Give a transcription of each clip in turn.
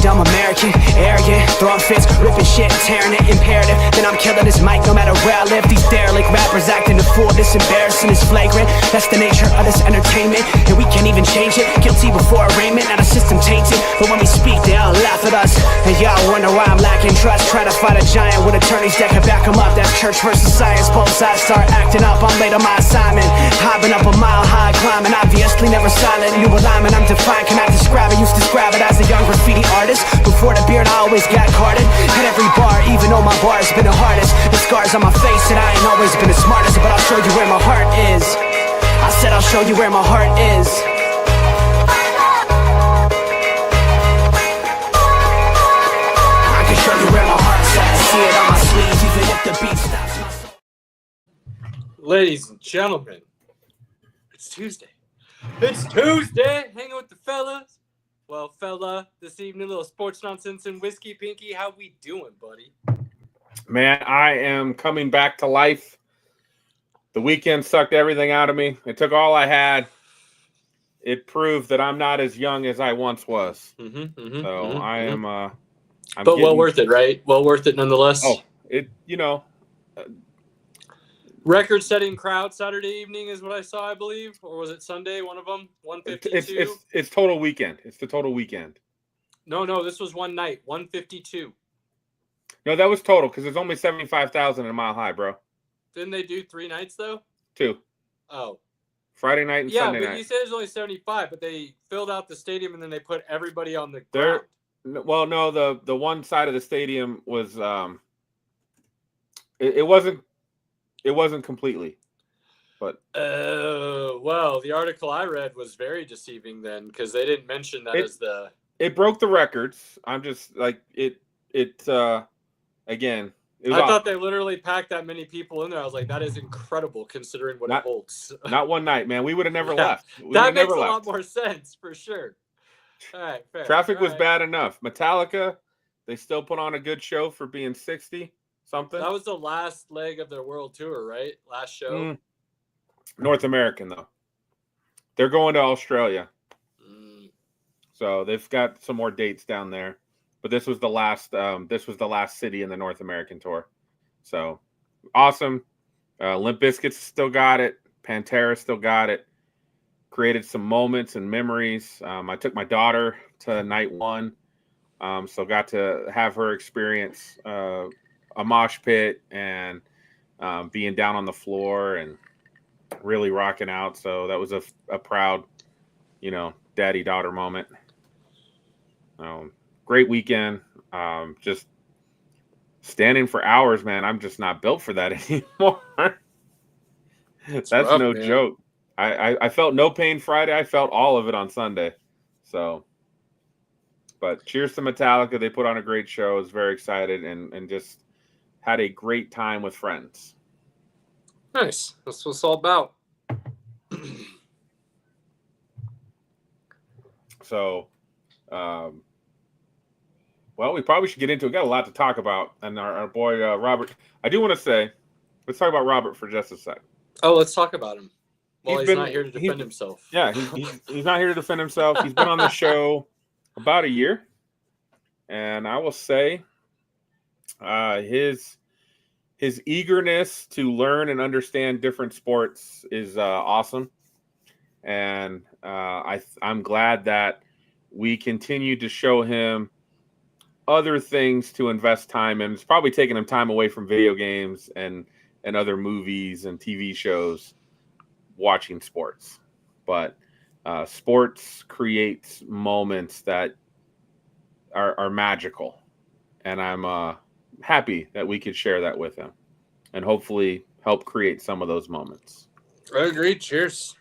I'm American, arrogant, throwing fits, ripping shit, tearing it, imperative. Then I'm killing this mic no matter where I live. These derelict rappers acting a fool, this embarrassing is flagrant. That's the nature of this entertainment, and we can't even change it. Guilty before arraignment, now the system tainted. But when we speak, they all laugh at us. And y'all wonder why I'm lacking trust. Try to fight a giant with attorneys that can back them up. That's church versus science, both sides start acting up. I'm late on my assignment, hopping up a mile high, climbing, obviously never silent. New alignment, I'm defiant, cannot describe it. Used to describe it as a young graffiti artist. Before the beard, I always got carded. At every bar, even though my bar has been the hardest. The scars on my face, and I ain't always been the smartest. But I'll show you where my heart is. I said I'll show you where my heart is. I can show you where my heart's at. See it on my sleeve, even if the beat stops my soul. Ladies and gentlemen, it's Tuesday. It's Tuesday, hanging with the fellas. Well, fella, this evening, a little sports nonsense and whiskey. Pinky, how we doing, buddy? Man, I am coming back to life. The weekend sucked everything out of me. It took all I had. It proved that I'm not as young as I once was. I am. I'm but well worth it, right? Well worth it nonetheless. Oh, Record-setting crowd Saturday evening is what I saw, I believe, or was it Sunday? One of them, 152. It's total weekend. It's the total weekend. No, this was one night, 152. No, that was total because there's only 75,000 in a Mile High, bro. Didn't they do 3 nights though? 2. Oh, Friday night and Sunday night. Yeah, but you said there's only 75, but they filled out the stadium and then they put everybody on the ground. Well, no, the one side of the stadium was it wasn't completely, but well, the article I read was very deceiving then because they didn't mention that as the. It broke the records. I'm just like it. Again, it was I thought they literally packed that many people in there. I was like, that is incredible considering what it holds. Not one night, man. We would have never left. That makes a lot more sense for sure. All right, fair. Traffic was bad enough. Metallica, they still put on a good show for being 60 something. That was the last leg of their world tour, right? Last show. North American though. They're going to Australia. So they've got some more dates down there. But this was the last city in the North American tour. So awesome. Limp Bizkit still got it. Pantera still got it. Created some moments and memories. I took my daughter to night 1. So got to have her experience a mosh pit and being down on the floor and really rocking out. So that was a proud, daddy-daughter moment. Great weekend. Just standing for hours, man. I'm just not built for that anymore. That's rough, no man. Joke. I felt no pain Friday. I felt all of it on Sunday. So, but cheers to Metallica. They put on a great show. I was very excited and just had a great time with friends. Nice. That's what it's all about. So, well, we probably should get into it. We got a lot to talk about. And our boy, Robert, I do want to say, let's talk about Robert for just a sec. Oh, let's talk about him. Well, he's not here to defend himself. Yeah, he's not here to defend himself. He's been on the show about a year. And I will say his eagerness to learn and understand different sports is awesome. And I'm glad that we continue to show him other things to invest time in. It's probably taking him time away from video games and other movies and TV shows watching sports. But sports creates moments that are magical. And I'm happy that we could share that with him and hopefully help create some of those moments. I agree. Cheers.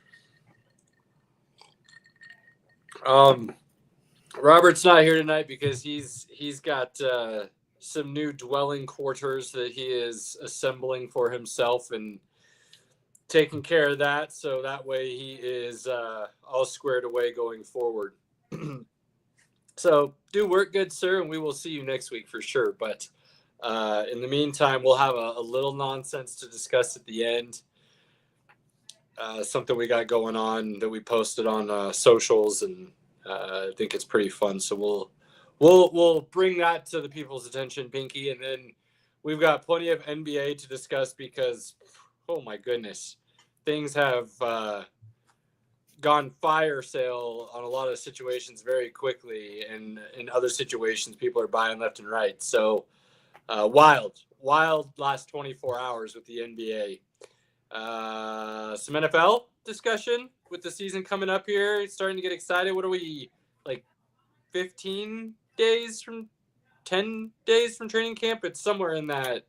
Robert's not here tonight because he's got some new dwelling quarters that he is assembling for himself and taking care of that, so that way he is all squared away going forward. So do work, good sir, and we will see you next week for sure. But in the meantime, we'll have a little nonsense to discuss at the end. Something we got going on that we posted on socials, and I think it's pretty fun. So we'll We'll bring that to the people's attention, Pinky, and then we've got plenty of NBA to discuss because, oh my goodness, things have gone fire sale on a lot of situations very quickly, and in other situations, people are buying left and right. So wild last 24 hours with the NBA. Some NFL discussion with the season coming up here. It's starting to get excited. What are we, like 10 days from training camp? It's somewhere in that.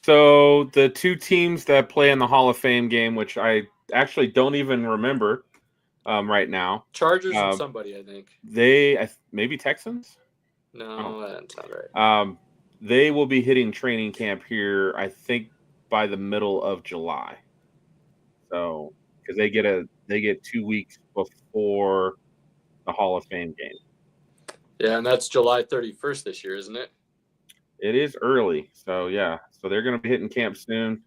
So the two teams that play in the Hall of Fame game, which I actually don't even remember right now. Chargers and somebody, I think. Maybe Texans? No, that's not right. They will be hitting training camp here, I think, by the middle of July. So, because they get 2 weeks before the Hall of Fame game. Yeah, and that's July 31st this year, isn't it? It is early. So, yeah. So they're going to be hitting camp soon.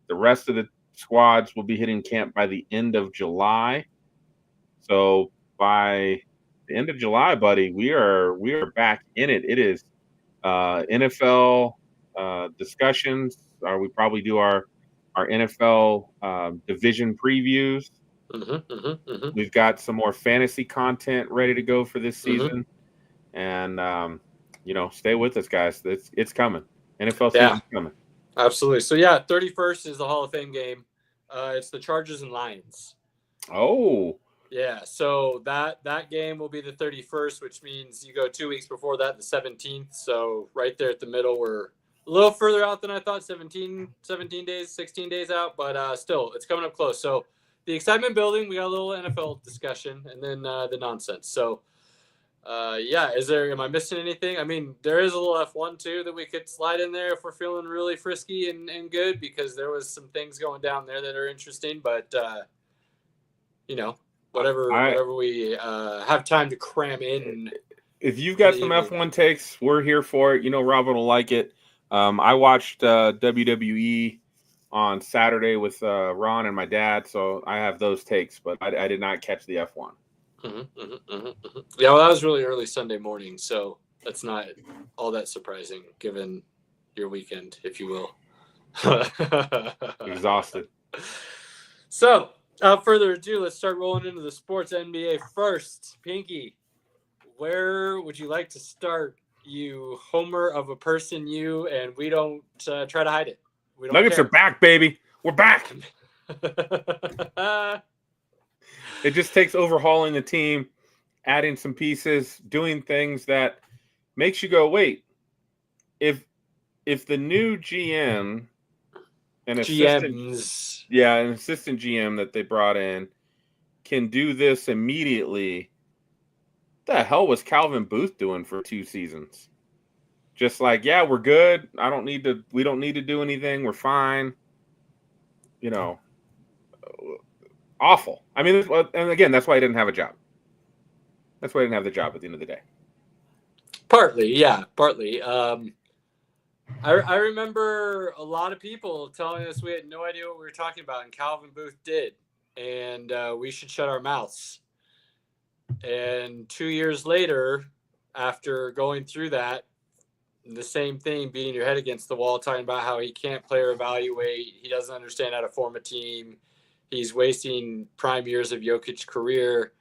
The rest of the squads will be hitting camp by the end of July. So by the end of July, buddy, we are back in it. It is NFL discussions. We probably do our NFL division previews. We've got some more fantasy content ready to go for this season. And, stay with us, guys. It's coming. NFL season's coming. Absolutely. So, yeah, 31st is the Hall of Fame game. It's the Chargers and Lions. Oh. Yeah, so that game will be the 31st, which means you go 2 weeks before that, the 17th. So right there at the middle, we're a little further out than I thought, 17 days, 16 days out, but still, it's coming up close. So the excitement building, we got a little NFL discussion, and then the nonsense. So, am I missing anything? I mean, there is a little F1 too that we could slide in there if we're feeling really frisky and good, because there was some things going down there that are interesting, but, whatever we have time to cram in. If you've got some F1 takes, we're here for it. Robin will like it. I watched WWE on Saturday with Ron and my dad, so I have those takes, but I did not catch the F1. Yeah, well, that was really early Sunday morning, so that's not all that surprising given your weekend, if you will. Exhausted. So, without further ado, let's start rolling into the sports NBA first. Pinky, where would you like to start, you homer of a person, you, and we don't try to hide it. Nuggets are back, baby. We're back. It just takes overhauling the team, adding some pieces, doing things that makes you go, wait, if the new GM and assistant GM that they brought in can do this immediately, what the hell was Calvin Booth doing for 2 seasons? Just like, yeah, we're good. We don't need to do anything. We're fine. Awful. I mean, and again, that's why he didn't have a job. That's why he didn't have the job at the end of the day. Partly, yeah, partly. I remember a lot of people telling us we had no idea what we were talking about, and Calvin Booth did, and we should shut our mouths. And 2 years later, after going through that, the same thing, beating your head against the wall, talking about how he can't play or evaluate, he doesn't understand how to form a team, he's wasting prime years of Jokic's career.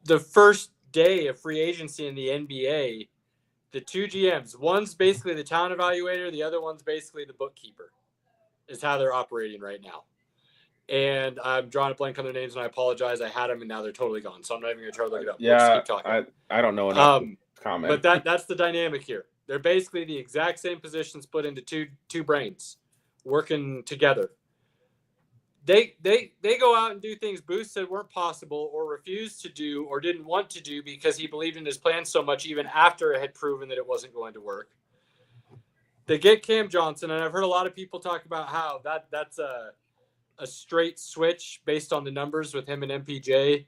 The first day of free agency in the NBA, the 2 GMs, one's basically the talent evaluator, the other one's basically the bookkeeper, is how they're operating right now. And I'm drawing a blank on their names, and I apologize. I had them, and now they're totally gone. So I'm not even going to try to look it up. Yeah, we'll just keep talking. I don't know enough to comment. But that's the dynamic here. They're basically the exact same position split into two brains working together. They go out and do things Booth said weren't possible or refused to do or didn't want to do because he believed in his plan so much even after it had proven that it wasn't going to work. They get Cam Johnson, and I've heard a lot of people talk about how that's a straight switch based on the numbers with him and MPJ.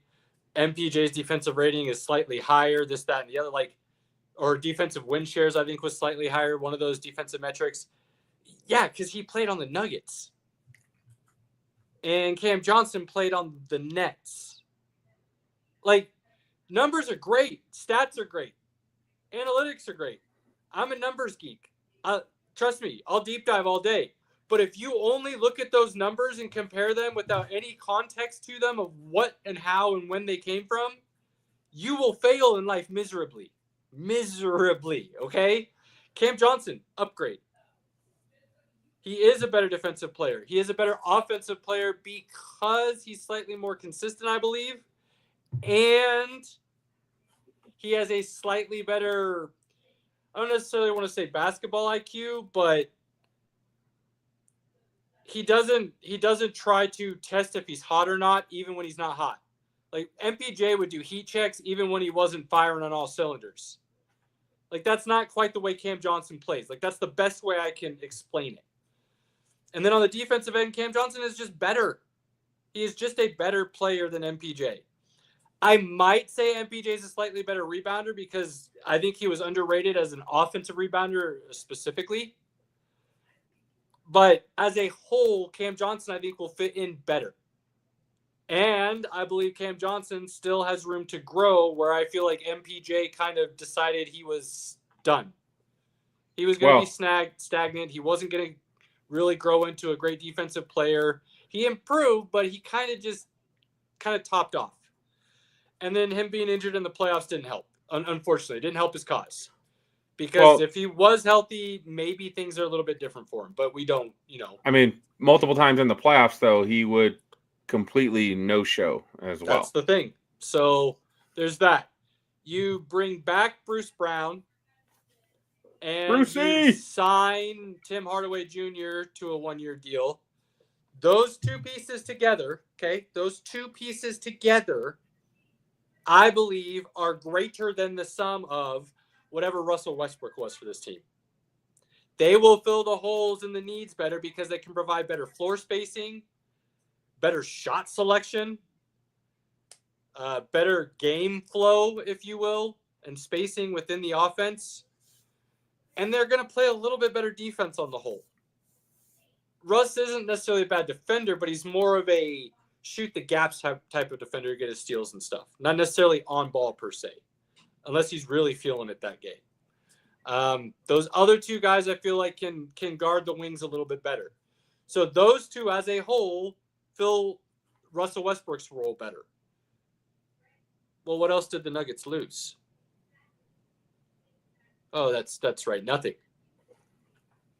MPJ's defensive rating is slightly higher, this, that, and the other, or defensive win shares, I think, was slightly higher, one of those defensive metrics. Yeah, because he played on the Nuggets. And Cam Johnson played on the Nets. Numbers are great. Stats are great. Analytics are great. I'm a numbers geek. Trust me, I'll deep dive all day. But if you only look at those numbers and compare them without any context to them of what and how and when they came from, you will fail in life miserably. Miserably, okay? Cam Johnson, upgrade. He is a better defensive player. He is a better offensive player because he's slightly more consistent, I believe. And he has a slightly better, I don't necessarily want to say basketball IQ, but he doesn't try to test if he's hot or not, even when he's not hot. Like MPJ would do heat checks even when he wasn't firing on all cylinders. Like that's not quite the way Cam Johnson plays. Like that's the best way I can explain it. And then on the defensive end, Cam Johnson is just better. He is just a better player than MPJ. I might say MPJ is a slightly better rebounder because I think he was underrated as an offensive rebounder specifically. But as a whole, Cam Johnson, I think, will fit in better. And I believe Cam Johnson still has room to grow where I feel like MPJ kind of decided he was done. He was going to be stagnant. He wasn't going to really grow into a great defensive player. He improved, but he kind of topped off. And then him being injured in the playoffs didn't help. Unfortunately, it didn't help his cause. Because if he was healthy, maybe things are a little bit different for him. But we don't, I mean, multiple times in the playoffs, though, he would completely no-show as well. That's the thing. So there's that. You bring back Bruce Brown and you sign Tim Hardaway Jr. to a 1-year deal. Those two pieces together, I believe are greater than the sum of whatever Russell Westbrook was for this team. They will fill the holes and the needs better because they can provide better floor spacing, better shot selection, better game flow, if you will, and spacing within the offense. And they're going to play a little bit better defense on the whole. Russ isn't necessarily a bad defender, but he's more of a shoot the gaps type of defender to get his steals and stuff. Not necessarily on ball per se, unless he's really feeling it that game. Those other two guys I feel like can guard the wings a little bit better. So those two as a whole fill Russell Westbrook's role better. Well, what else did the Nuggets lose? Oh, that's right. Nothing.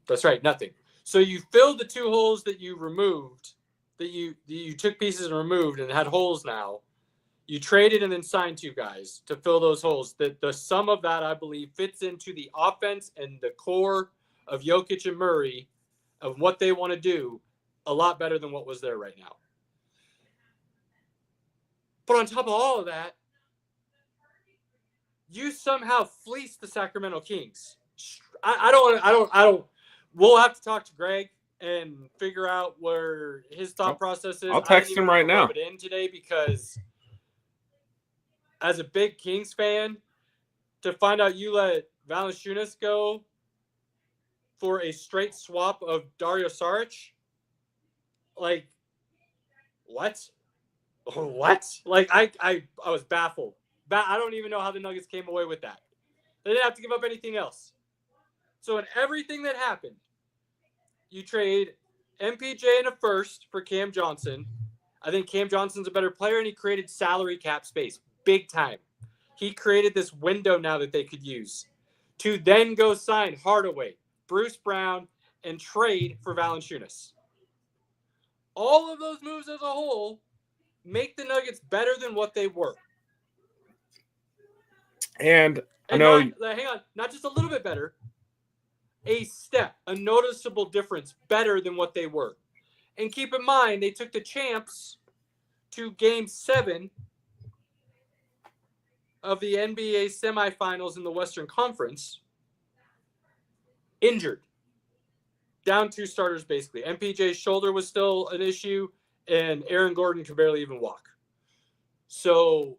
That's right. Nothing. So you filled the two holes that you removed, that you took pieces and removed and had holes now. You traded and then signed two guys to fill those holes. The sum of that, I believe, fits into the offense and the core of Jokic and Murray of what they want to do a lot better than what was there right now. But on top of all of that, you somehow fleeced the Sacramento Kings. I don't. We'll have to talk to Greg and figure out where his thought process is. I'll text him right now. Rub it in today because as a big Kings fan, to find out you let Valanciunas go for a straight swap of Dario Saric, like what? What? Like I was baffled. I don't even know how the Nuggets came away with that. They didn't have to give up anything else. So in everything that happened, you trade MPJ and a first for Cam Johnson. I think Cam Johnson's a better player, and he created salary cap space big time. He created this window now that they could use to then go sign Hardaway, Bruce Brown, and trade for Valanciunas. All of those moves as a whole make the Nuggets better than what they were. And I know, not just a little bit better, a noticeable difference better than what they were. And keep in mind, they took the champs to Game 7 of the NBA semifinals in the Western Conference, injured. Down two starters, basically. MPJ's shoulder was still an issue, and Aaron Gordon could barely even walk. So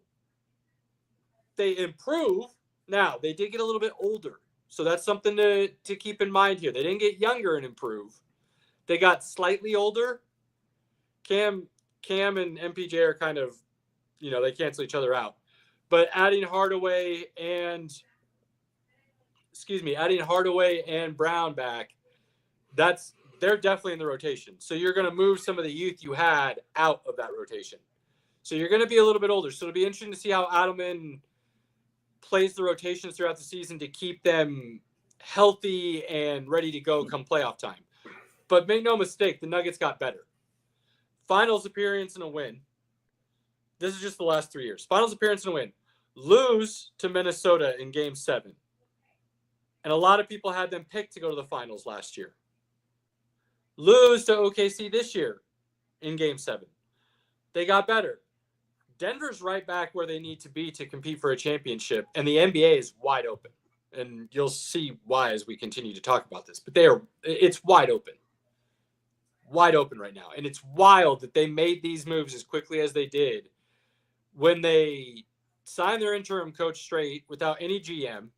they improve. Now, they did get a little bit older. So that's something to keep in mind here. They didn't get younger and improve. They got slightly older. Cam and MPJ are kind of, they cancel each other out. But adding Hardaway and adding Hardaway and Brown back, they're definitely in the rotation. So you're going to move some of the youth you had out of that rotation. So you're going to be a little bit older. So it'll be interesting to see how Adelman plays the rotations throughout the season to keep them healthy and ready to go come playoff time. But make no mistake, the Nuggets got better. Finals appearance and a win. This is just the last 3 years. Finals appearance and a win. Lose to Minnesota in Game 7. And a lot of people had them picked to go to the finals last year. Lose to OKC this year in Game 7. They got better. Denver's right back where they need to be to compete for a championship, and the NBA is wide open. And you'll see why as we continue to talk about this. But it's wide open. Wide open right now. And it's wild that they made these moves as quickly as they did when they signed their interim coach straight without any GM.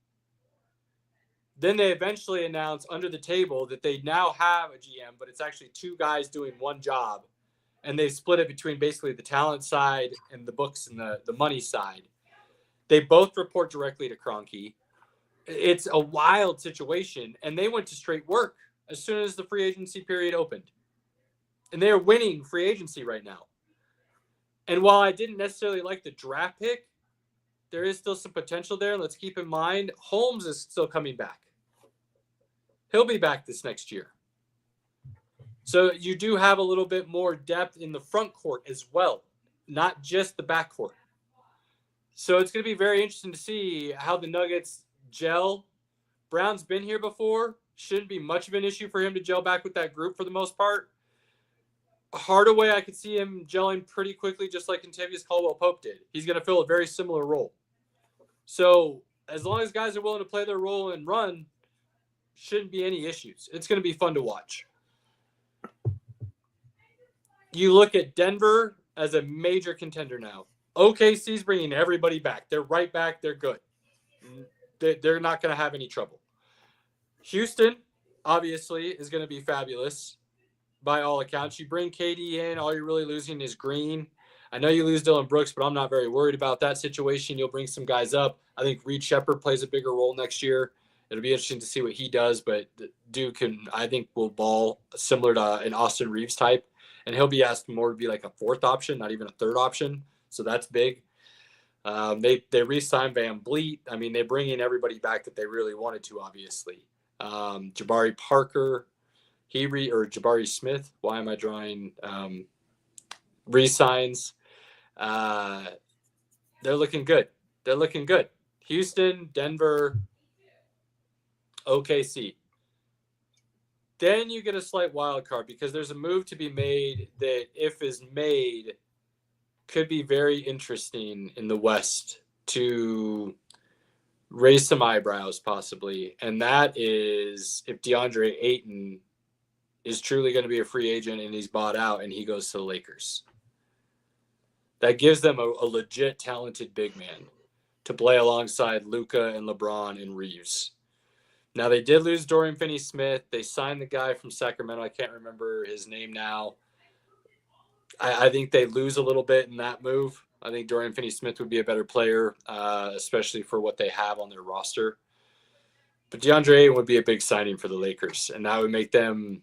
Then they eventually announced under the table that they now have a GM, but it's actually two guys doing one job. And they split it between basically the talent side and the books and the money side. They both report directly to Kroenke. It's a wild situation. And they went to straight work as soon as the free agency period opened. And they are winning free agency right now. And while I didn't necessarily like the draft pick, there is still some potential there. Let's keep in mind, Holmes is still coming back. He'll be back this next year. So you do have a little bit more depth in the front court as well, not just the back court. So it's going to be very interesting to see how the Nuggets gel. Brown's been here before. Shouldn't be much of an issue for him to gel back with that group for the most part. Hardaway, I could see him gelling pretty quickly, just like Kentavious Caldwell-Pope did. He's going to fill a very similar role. So as long as guys are willing to play their role and run, shouldn't be any issues. It's going to be fun to watch. You look at Denver as a major contender now. OKC's bringing everybody back. They're right back. They're good. They're not going to have any trouble. Houston, obviously, is going to be fabulous by all accounts. You bring KD in, all you're really losing is Green. I know you lose Dillon Brooks, but I'm not very worried about that situation. You'll bring some guys up. I think Reed Shepherd plays a bigger role next year. It'll be interesting to see what he does, but Duke I think will ball similar to an Austin Reeves type, and he'll be asked more to be like a fourth option, not even a third option. So that's big. They re-signed Van Vliet. I mean, they bring in everybody back that they really wanted to, obviously. Jabari Parker, Jabari Smith. Why am I drawing re-signs? They're looking good. They're looking good. Houston, Denver, OKC. Then you get a slight wild card because there's a move to be made that, if is made, could be very interesting in the West to raise some eyebrows possibly. And that is if DeAndre Ayton is truly going to be a free agent and he's bought out and he goes to the Lakers. That gives them a legit talented big man to play alongside Luka and LeBron and Reeves. Now, they did lose Dorian Finney-Smith. They signed the guy from Sacramento. I can't remember his name now. I think they lose a little bit in that move. I think Dorian Finney-Smith would be a better player, especially for what they have on their roster. But DeAndre Ayton would be a big signing for the Lakers, and that would make them,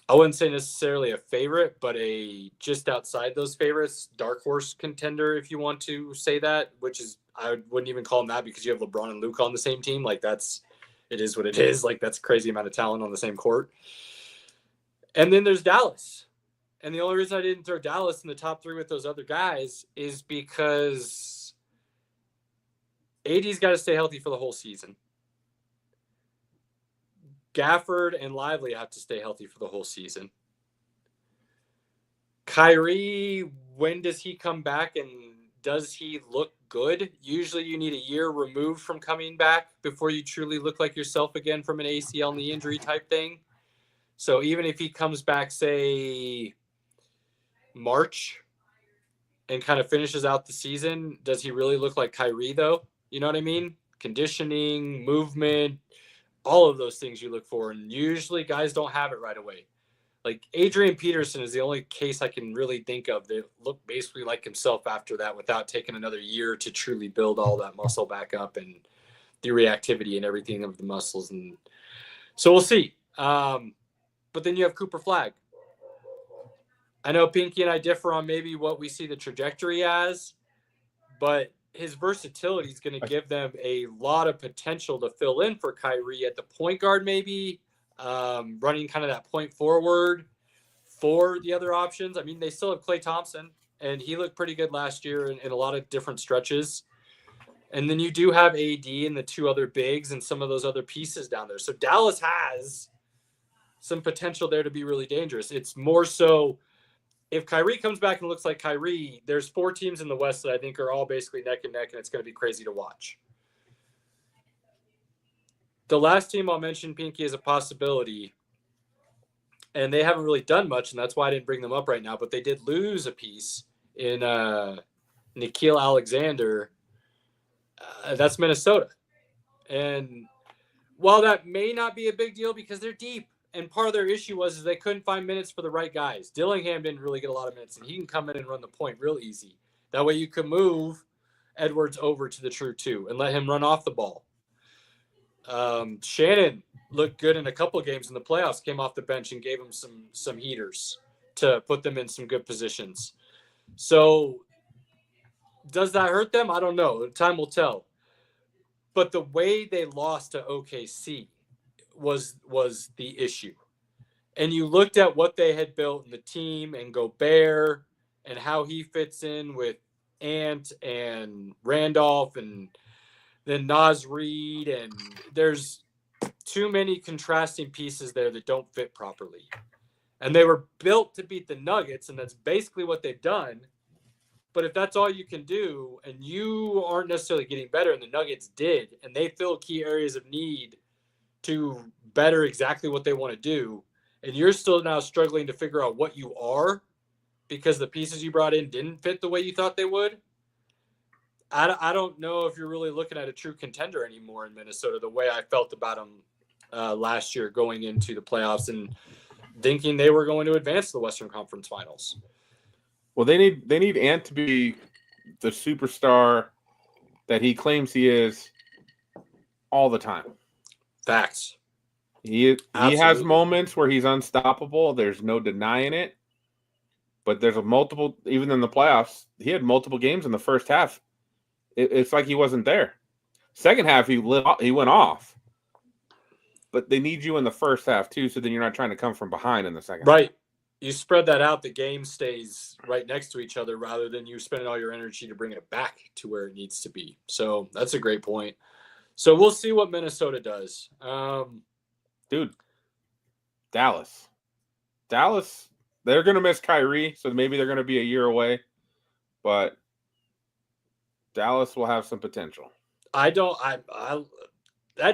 I wouldn't say necessarily a favorite, but a just outside those favorites, dark horse contender, if you want to say that, which is, I wouldn't even call them that because you have LeBron and Luka on the same team. Like, it is what it is. Like, that's a crazy amount of talent on the same court. And then there's Dallas. And the only reason I didn't throw Dallas in the top three with those other guys is because AD's got to stay healthy for the whole season. Gafford and Lively have to stay healthy for the whole season. Kyrie, when does he come back and does he look good? Usually you need a year removed from coming back before you truly look like yourself again from an ACL knee injury type thing. So even if he comes back, say, March and kind of finishes out the season, does he really look like Kyrie, though? You know what I mean? Conditioning, movement, all of those things you look for. And usually guys don't have it right away. Like Adrian Peterson is the only case I can really think of that looked basically like himself after that without taking another year to truly build all that muscle back up and the reactivity and everything of the muscles. And so we'll see. But then you have Cooper Flagg. I know Pinky and I differ on maybe what we see the trajectory as, but his versatility is going to give them a lot of potential to fill in for Kyrie at the point guard, maybe running kind of that point forward for the other options. I mean, they still have Klay Thompson, and he looked pretty good last year in a lot of different stretches. And then you do have AD and the two other bigs and some of those other pieces down there. So Dallas has some potential there to be really dangerous. It's more so if Kyrie comes back and looks like Kyrie, there's 4 teams in the West that I think are all basically neck and neck, and it's going to be crazy to watch. The last team I'll mention, Pinky, is a possibility, and they haven't really done much, and that's why I didn't bring them up right now, but they did lose a piece in Nickeil Alexander. That's Minnesota. And while that may not be a big deal because they're deep, and part of their issue was they couldn't find minutes for the right guys. Dillingham didn't really get a lot of minutes, and he can come in and run the point real easy. That way you can move Edwards over to the true 2 and let him run off the ball. Shannon looked good in a couple of games in the playoffs, came off the bench and gave him some heaters to put them in some good positions. So does that hurt them? I don't know. Time will tell. But the way they lost to OKC was the issue. And you looked at what they had built in the team and Gobert and how he fits in with Ant and Randolph and then Naz Reid, and there's too many contrasting pieces there that don't fit properly. And they were built to beat the Nuggets, and that's basically what they've done. But if that's all you can do and you aren't necessarily getting better, and the Nuggets did, and they filled key areas of need to better exactly what they want to do, and you're still now struggling to figure out what you are because the pieces you brought in didn't fit the way you thought they would, I don't know if you're really looking at a true contender anymore in Minnesota, the way I felt about them last year going into the playoffs and thinking they were going to advance to the Western Conference Finals. Well, they need Ant to be the superstar that he claims he is all the time. Facts. He has moments where he's unstoppable. There's no denying it. But there's even in the playoffs, he had multiple games in the first half. It's like he wasn't there. Second half, he went off. But they need you in the first half, too, so then you're not trying to come from behind in the second half. Right. You spread that out, the game stays right next to each other rather than you spending all your energy to bring it back to where it needs to be. So that's a great point. So we'll see what Minnesota does. Dude, Dallas, they're going to miss Kyrie, so maybe they're going to be a year away. But Dallas will have some potential. That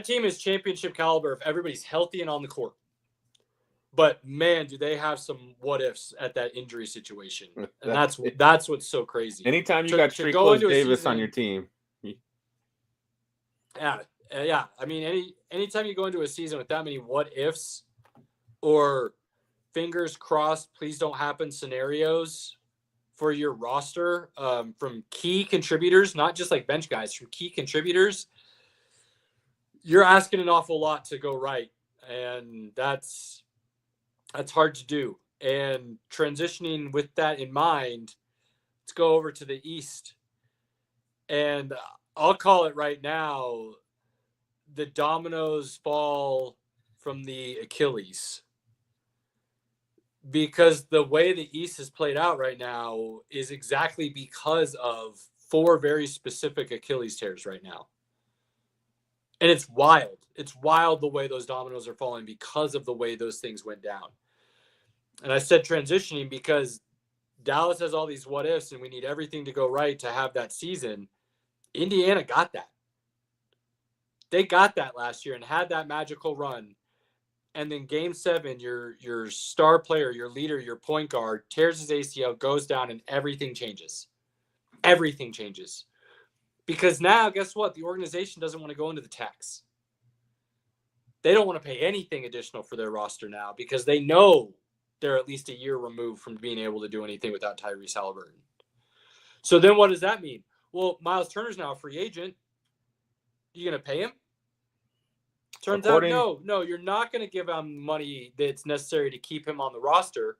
team is championship caliber if everybody's healthy and on the court. But man, do they have some what ifs at that injury situation? And that's what's so crazy. Anytime you got Strickland Davis on your team. Yeah. I mean, anytime you go into a season with that many what ifs or fingers crossed, please don't happen scenarios for your roster from key contributors, not just like bench guys, from key contributors, you're asking an awful lot to go right. And that's hard to do. And transitioning with that in mind, let's go over to the East. And I'll call it right now, the dominoes fall from the Achilles. Because the way the East is played out right now is exactly because of 4 very specific Achilles tears right now. And it's wild. It's wild the way those dominoes are falling because of the way those things went down. And I said transitioning because Dallas has all these what ifs and we need everything to go right to have that season. Indiana got that. They got that last year and had that magical run. And then game 7, your star player, your leader, your point guard tears his ACL, goes down, and everything changes. Everything changes. Because now, guess what? The organization doesn't want to go into the tax. They don't want to pay anything additional for their roster now because they know they're at least a year removed from being able to do anything without Tyrese Haliburton. So then what does that mean? Well, Miles Turner's now a free agent. You going to pay him? Turns According- out, no, you're not going to give him money that's necessary to keep him on the roster.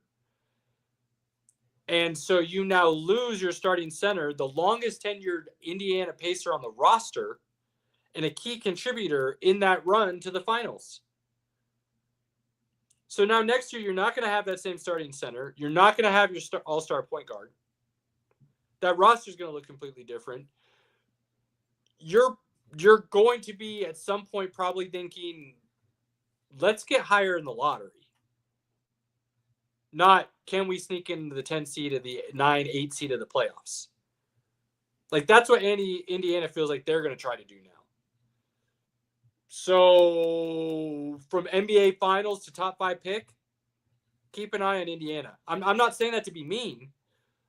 And so you now lose your starting center, the longest tenured Indiana Pacer on the roster, and a key contributor in that run to the finals. So now next year, you're not going to have that same starting center. You're not going to have your all-star point guard. That roster is going to look completely different. You're going to be at some point probably thinking, let's get higher in the lottery. Not, can we sneak into the 10 seed of the 9-8 seed of the playoffs? Like, that's what Indiana feels like they're going to try to do now. So from NBA Finals to top 5 pick, keep an eye on Indiana. I'm not saying that to be mean.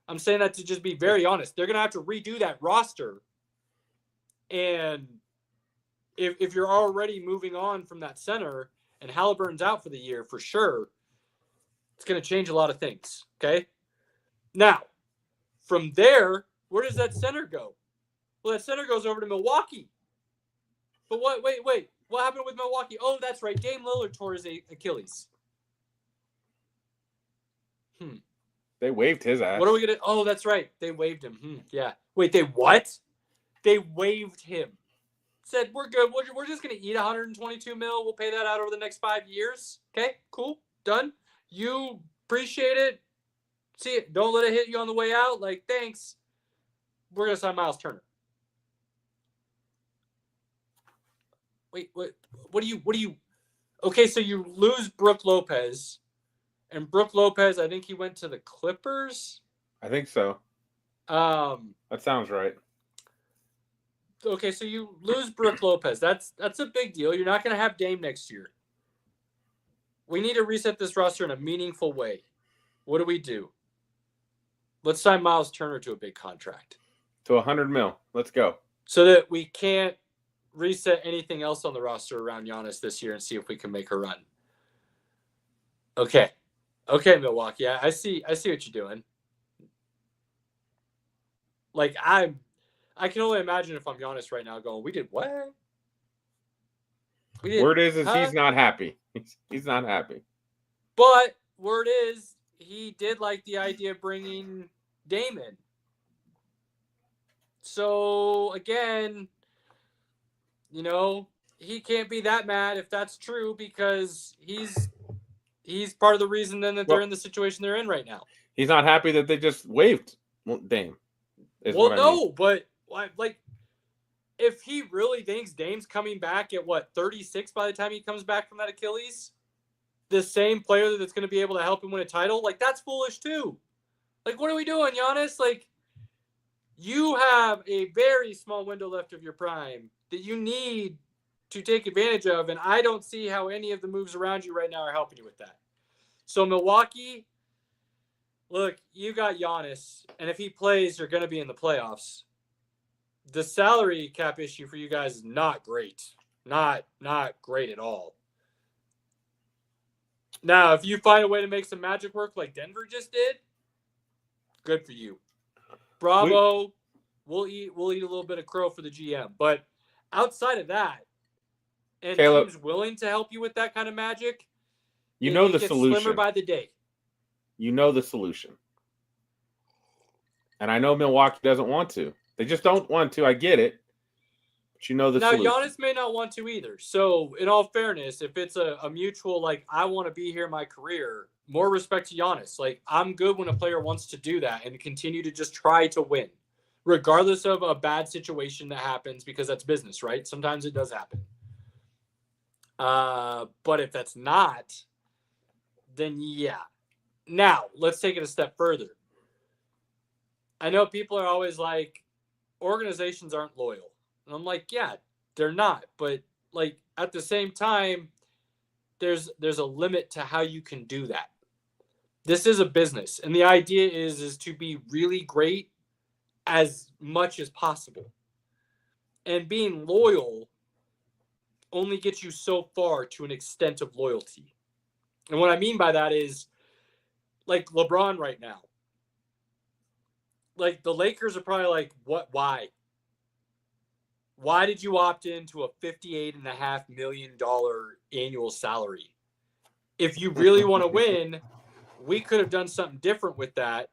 I'm saying that to just be very honest. They're going to have to redo that roster. And if you're already moving on from that center and Halliburton's out for the year for sure, it's going to change a lot of things. Okay. Now, from there, where does that center go? Well, that center goes over to Milwaukee. But wait. What happened with Milwaukee? Oh, that's right. Dame Lillard tore his Achilles. They waived his ass. What are we going to... Oh, that's right. They waived him. Yeah. Wait, they what? They waived him. Said, we're good. We're just going to eat $122 million. We'll pay that out over the next 5 years. Okay, cool. Done. You appreciate it. See it. Don't let it hit you on the way out. Like, thanks. We're going to sign Miles Turner. Wait, what do you? Okay, so you lose Brook Lopez, and Brook Lopez, I think he went to the Clippers. I think so. That sounds right. Okay, so you lose Brook Lopez. That's a big deal. You're not going to have Dame next year. We need to reset this roster in a meaningful way. What do? Let's sign Miles Turner to a big contract. To $100 million. Let's go. So that we can't reset anything else on the roster around Giannis this year and see if we can make a run. Okay, Milwaukee. I see what you're doing. Like, I can only imagine if I'm Giannis right now going, we did what? Word is he's not happy. He's not happy. But word is he did like the idea of bringing Dame in. So again, he can't be that mad if that's true because he's part of the reason then that they're in the situation they're in right now. He's not happy that they just waived Dame. Well, no, but like if he really thinks Dame's coming back at 36 by the time he comes back from that Achilles, the same player that's going to be able to help him win a title, like that's foolish too. Like, what are we doing, Giannis? Like, you have a very small window left of your prime that you need to take advantage of, and I don't see how any of the moves around you right now are helping you with that. So Milwaukee, look, you got Giannis, and if he plays, you're going to be in the playoffs. The salary cap issue for you guys is not great. Not great at all. Now, if you find a way to make some magic work like Denver just did, good for you. Bravo. We'll eat a little bit of crow for the GM. But outside of that, and Caleb, teams willing to help you with that kind of magic, you know the gets solution. slimmer by the day. You know the solution. And I know Milwaukee doesn't want to. They just don't want to. I get it. But you know the solution. Now, Giannis may not want to either. So, in all fairness, if it's a mutual, like, I want to be here in my career, more respect to Giannis. Like, I'm good when a player wants to do that and continue to just try to win, regardless of a bad situation that happens, because that's business, right? Sometimes it does happen. But if that's not, then yeah. Now, let's take it a step further. I know people are always like, organizations aren't loyal. And I'm like, yeah, they're not. But like at the same time, there's a limit to how you can do that. This is a business. And the idea is to be really great as much as possible. And being loyal only gets you so far to an extent of loyalty. And what I mean by that is like LeBron right now. Like the Lakers are probably like, what, why? why did you opt into a $58.5 million annual salary? If you really want to win, we could have done something different with that.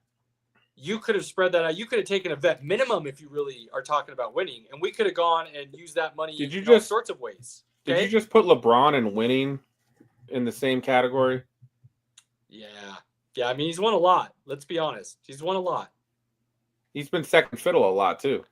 You could have spread that out. You could have taken a vet minimum if you really are talking about winning, and we could have gone and used that money in all sorts of ways. Okay? Did you just put LeBron and winning in the same category? Yeah. I mean, he's won a lot. Let's be honest. He's won a lot. He's been second fiddle a lot too.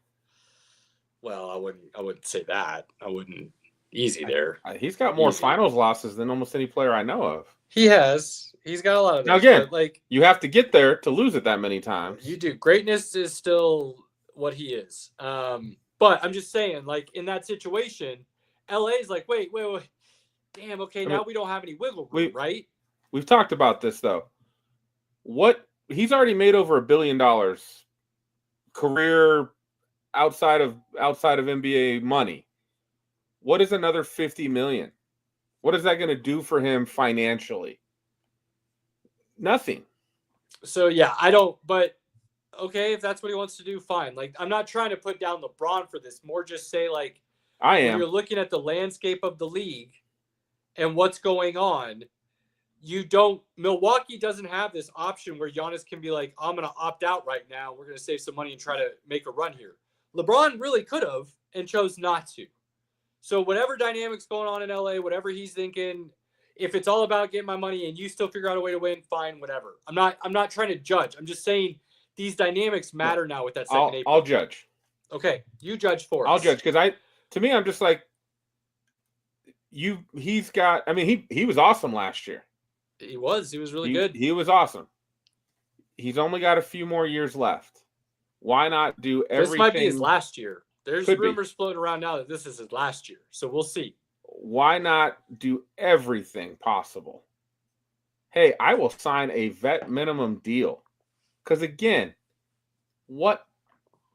Well, I wouldn't say that. I wouldn't. Easy there. He's got more finals losses than almost any player I know of. He has. He's got a lot of those. Now again, like, you have to get there to lose it that many times. You do. Greatness is still what he is. But I'm just saying, like, in that situation, LA's like, wait. Damn, okay, now we don't have any wiggle room, right? We've talked about this though. He's already made over $1 billion career outside of NBA money. What is another $50 million? What is that going to do for him financially? Nothing. So yeah, I don't. But okay, if that's what he wants to do, fine. Like, I'm not trying to put down LeBron for this. More just say, like, I am. When you're looking at the landscape of the league and what's going on, Milwaukee doesn't have this option where Giannis can be like, I'm going to opt out right now. We're going to save some money and try to make a run here. LeBron really could have and chose not to. So whatever dynamics going on in LA, whatever he's thinking, if it's all about getting my money and you still figure out a way to win, fine, whatever. I'm not trying to judge. I'm just saying these dynamics matter now with that second April. I'll judge. Okay, you judge for us. I'll judge because to me, I'm just like, he's got. I mean, he was awesome last year. He was really good. He was awesome. He's only got a few more years left. Why not do everything? This might be his last year. There's rumors floating around now that this is his last year. So we'll see. Why not do everything possible? Hey, I will sign a vet minimum deal. Because again, what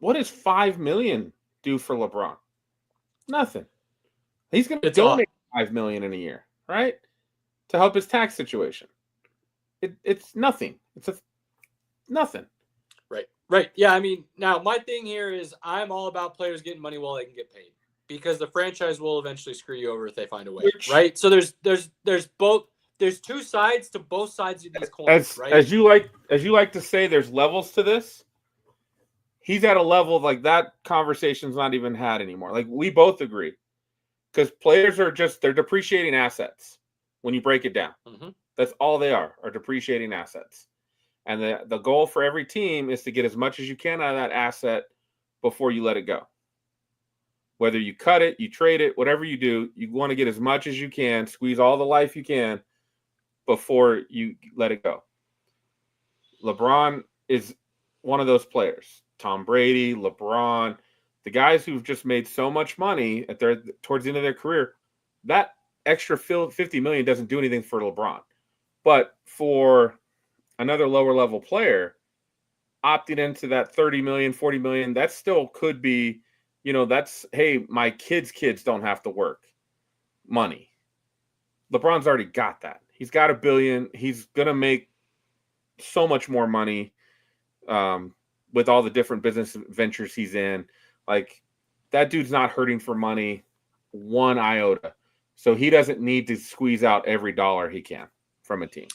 does $5 million do for LeBron? Nothing. He's going to donate $5 million in a year, right? To help his tax situation. It's nothing. It's nothing. Right. Yeah, I mean, now my thing here is I'm all about players getting money while they can get paid. Because the franchise will eventually screw you over if they find a way, right? So there's two sides to both sides of these coins, right? As you like to say, there's levels to this. He's at a level like that conversation's not even had anymore. Like, we both agree. Because players they're depreciating assets when you break it down. Mm-hmm. That's all they are depreciating assets. And the goal for every team is to get as much as you can out of that asset before you let it go. Whether you cut it, you trade it, whatever you do, you want to get as much as you can, squeeze all the life you can before you let it go. LeBron is one of those players. Tom Brady, LeBron, the guys who've just made so much money towards the end of their career, that extra $50 million doesn't do anything for LeBron. But for another lower level player opting into that $30 million, $40 million, that still could be, that's, hey, my kids don't have to work money. LeBron's already got that. He's got $1 billion. He's going to make so much more money with all the different business ventures he's in. Like, that dude's not hurting for money one iota. So he doesn't need to squeeze out every dollar he can from a team.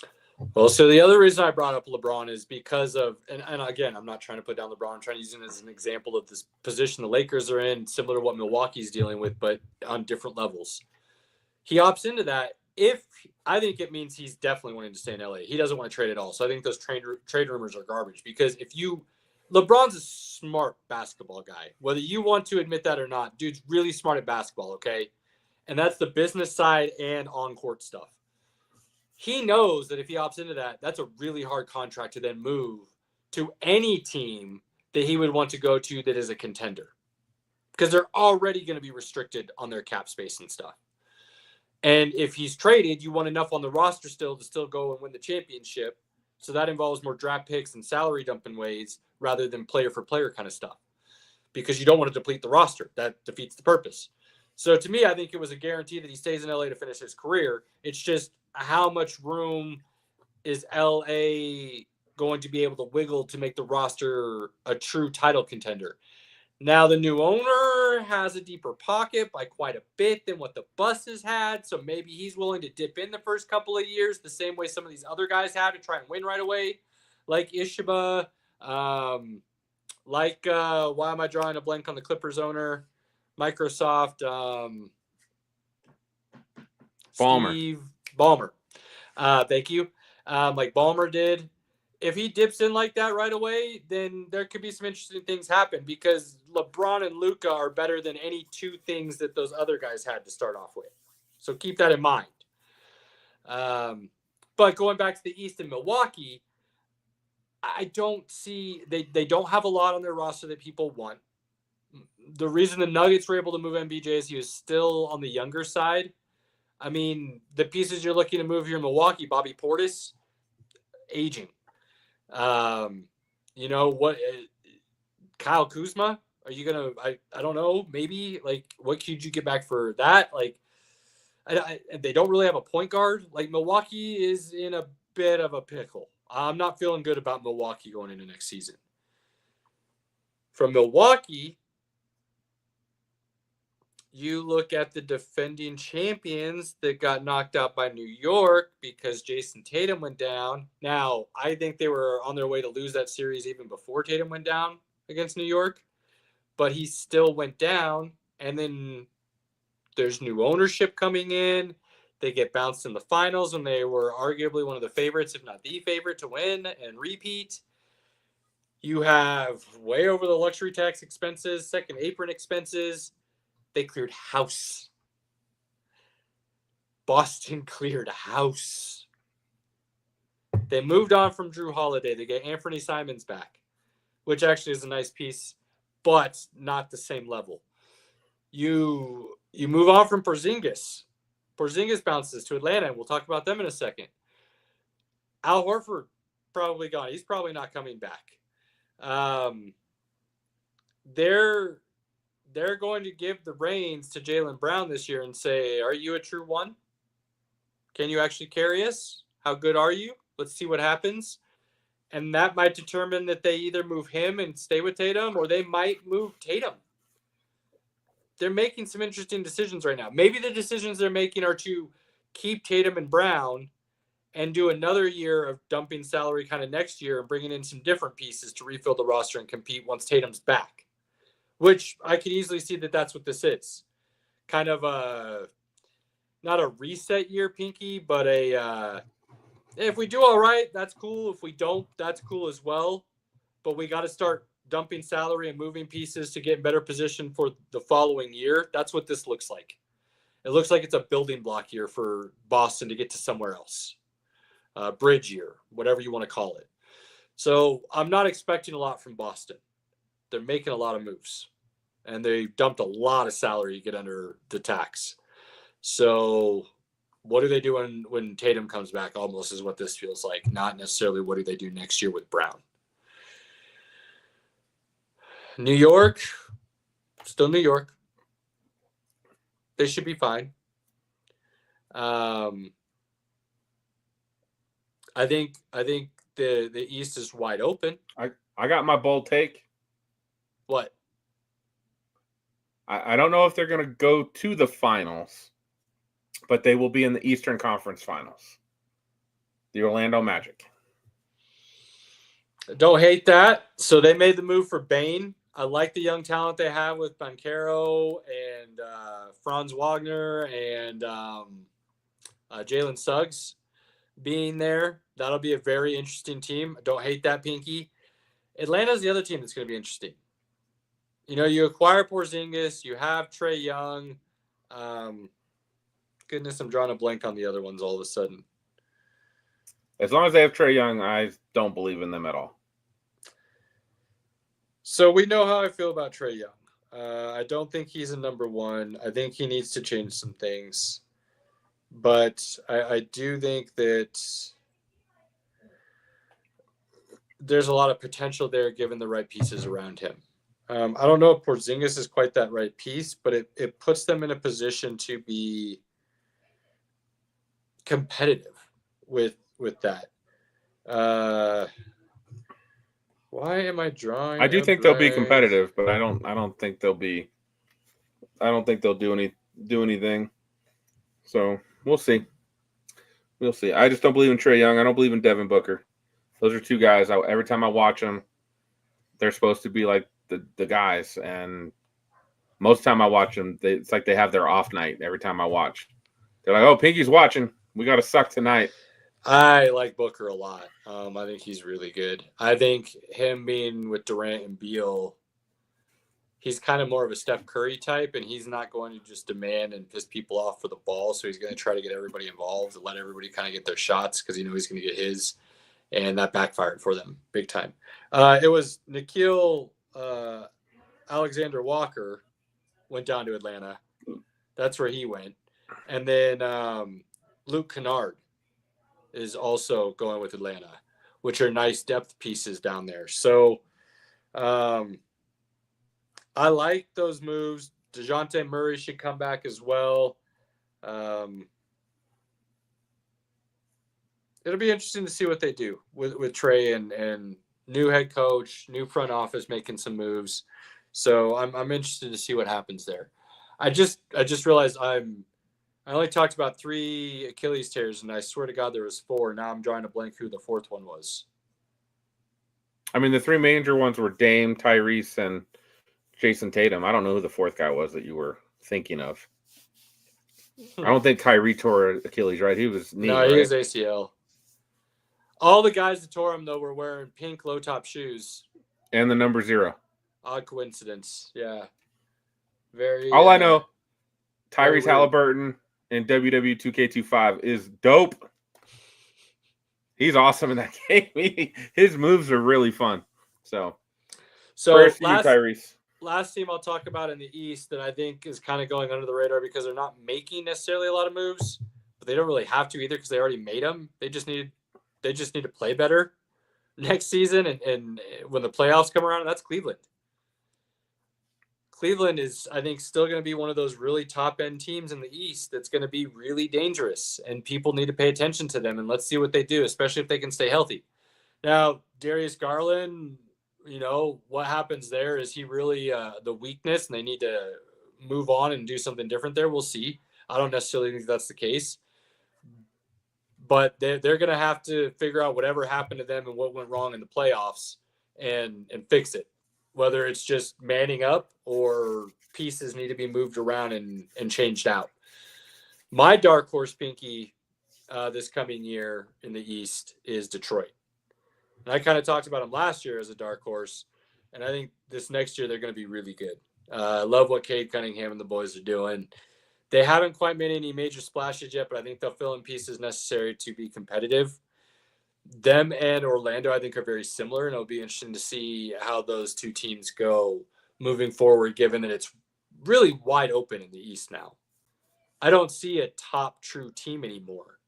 Well, so the other reason I brought up LeBron is because of, and again, I'm not trying to put down LeBron. I'm trying to use him as an example of this position the Lakers are in, similar to what Milwaukee's dealing with, but on different levels. He opts into that. I think it means he's definitely wanting to stay in LA. He doesn't want to trade at all. So I think those trade rumors are garbage because LeBron's a smart basketball guy, whether you want to admit that or not. Dude's really smart at basketball, okay? And that's the business side and on-court stuff. He knows that if he opts into that, that's a really hard contract to then move to any team that he would want to go to that is a contender. Because they're already going to be restricted on their cap space and stuff. And if he's traded, you want enough on the roster still to still go and win the championship. So that involves more draft picks and salary dumping ways rather than player for player kind of stuff. Because you don't want to deplete the roster. That defeats the purpose. So to me, I think it was a guarantee that he stays in LA to finish his career. It's just how much room is LA going to be able to wiggle to make the roster a true title contender? Now, the new owner Bronner has a deeper pocket by quite a bit than what the Bus has had, so maybe he's willing to dip in the first couple of years the same way some of these other guys have to try and win right away, like Ishiba, why am I drawing a blank on the Clippers owner? Microsoft, Ballmer. Steve Ballmer. Thank you. Like Ballmer did. If he dips in like that right away, then there could be some interesting things happen because LeBron and Luka are better than any two things that those other guys had to start off with. So keep that in mind. But going back to the East in Milwaukee, I don't see they don't have a lot on their roster that people want. The reason the Nuggets were able to move MBJ is he was still on the younger side. I mean, the pieces you're looking to move here in Milwaukee, Bobby Portis, aging. You know what? Kyle Kuzma, are you gonna? I don't know. Maybe like what could you get back for that? Like, they don't really have a point guard. Like Milwaukee is in a bit of a pickle. I'm not feeling good about Milwaukee going into next season. From Milwaukee, you look at the defending champions that got knocked out by New York because Jason Tatum went down. Now, I think they were on their way to lose that series even before Tatum went down against New York, but he still went down. And then there's new ownership coming in. They get bounced in the finals when they were arguably one of the favorites, if not the favorite, to win and repeat. You have way over the luxury tax expenses, second apron expenses. They cleared house. Boston cleared house. They moved on from Drew Holiday. They get Anthony Simons back, which actually is a nice piece, but not the same level. You move on from Porzingis. Porzingis bounces to Atlanta, and we'll talk about them in a second. Al Horford probably gone. He's probably not coming back. They're going to give the reins to Jaylen Brown this year and say, are you a true one? Can you actually carry us? How good are you? Let's see what happens. And that might determine that they either move him and stay with Tatum or they might move Tatum. They're making some interesting decisions right now. Maybe the decisions they're making are to keep Tatum and Brown and do another year of dumping salary kind of next year and bringing in some different pieces to refill the roster and compete once Tatum's back. Which I can easily see that that's what this is. Kind of not a reset year, Pinky, but if we do all right, that's cool. If we don't, that's cool as well. But we got to start dumping salary and moving pieces to get in better position for the following year. That's what this looks like. It looks like it's a building block year for Boston to get to somewhere else. Bridge year, whatever you want to call it. So I'm not expecting a lot from Boston. They're making a lot of moves, and they dumped a lot of salary to get under the tax. So what do they do when Tatum comes back almost is what this feels like, not necessarily what do they do next year with Brown. New York, still New York. They should be fine. I think the East is wide open. I got my bold take. What? I don't know if they're going to go to the finals, but they will be in the Eastern Conference Finals. The Orlando Magic. Don't hate that. So they made the move for Bane. I like the young talent they have with Banchero and Franz Wagner and Jalen Suggs being there. That'll be a very interesting team. Don't hate that, Pinky. Atlanta's the other team that's going to be interesting. You know, you acquire Porzingis, you have Trae Young. Goodness, I'm drawing a blank on the other ones all of a sudden. As long as they have Trae Young, I don't believe in them at all. So we know how I feel about Trae Young. I don't think he's a number one. I think he needs to change some things. But I do think that there's a lot of potential there given the right pieces around him. I don't know if Porzingis is quite that right piece, but it puts them in a position to be competitive with that. Why am I drawing? I do think they'll be competitive, but I don't think they'll be I don't think they'll do anything. So we'll see. We'll see. I just don't believe in Trae Young. I don't believe in Devin Booker. Those are two guys. Every time I watch them, they're supposed to be like the guys. And most of the time I watch them, it's like they have their off night every time I watch. They're like, oh, Pinky's watching. We got to suck tonight. I like Booker a lot. I think he's really good. I think him being with Durant and Beal, he's kind of more of a Steph Curry type, and he's not going to just demand and piss people off for the ball. So he's going to try to get everybody involved and let everybody kind of get their shots because he's going to get his. And that backfired for them big time. It was Nickeil Alexander Walker went down to Atlanta. That's where he went. And then Luke Kennard is also going with Atlanta, which are nice depth pieces down there. So I like those moves. DeJounte Murray should come back as well. It'll be interesting to see what they do with Trae and new head coach, new front office making some moves. So I'm interested to see what happens there. I just realized I only talked about 3 Achilles tears, and I swear to God there was 4. Now I'm drawing a blank who the 4th one was. I mean, the 3 major ones were Dame, Tyrese, and Jason Tatum. I don't know who the 4th guy was that you were thinking of. I don't think Kyrie tore Achilles, right? He was knee, No, right? he was ACL. All the guys that tore him, though, were wearing pink low-top shoes. And the number 0. Odd coincidence. Yeah. Very. All I know, very Tyrese weird. Halliburton in WWE 2K25 is dope. He's awesome in that game. His moves are really fun. So prayers to you, Tyrese. Last team I'll talk about in the East that I think is kind of going under the radar because they're not making necessarily a lot of moves, but they don't really have to either because they already made them. They just need to play better next season, and when the playoffs come around, that's Cleveland. Cleveland is, I think, still going to be one of those really top-end teams in the East that's going to be really dangerous, and people need to pay attention to them, and let's see what they do, especially if they can stay healthy. Now, Darius Garland, what happens there? Is he really the weakness, and they need to move on and do something different there? We'll see. I don't necessarily think that's the case. But they're going to have to figure out whatever happened to them and what went wrong in the playoffs and fix it. Whether it's just manning up or pieces need to be moved around and changed out. My dark horse, Pinky, this coming year in the East is Detroit. And I kind of talked about them last year as a dark horse, and I think this next year they're going to be really good. I love what Cade Cunningham and the boys are doing. They haven't quite made any major splashes yet, but I think they'll fill in pieces necessary to be competitive. Them and Orlando, I think, are very similar, and it'll be interesting to see how those two teams go moving forward, given that it's really wide open in the East now. I don't see a top true team anymore.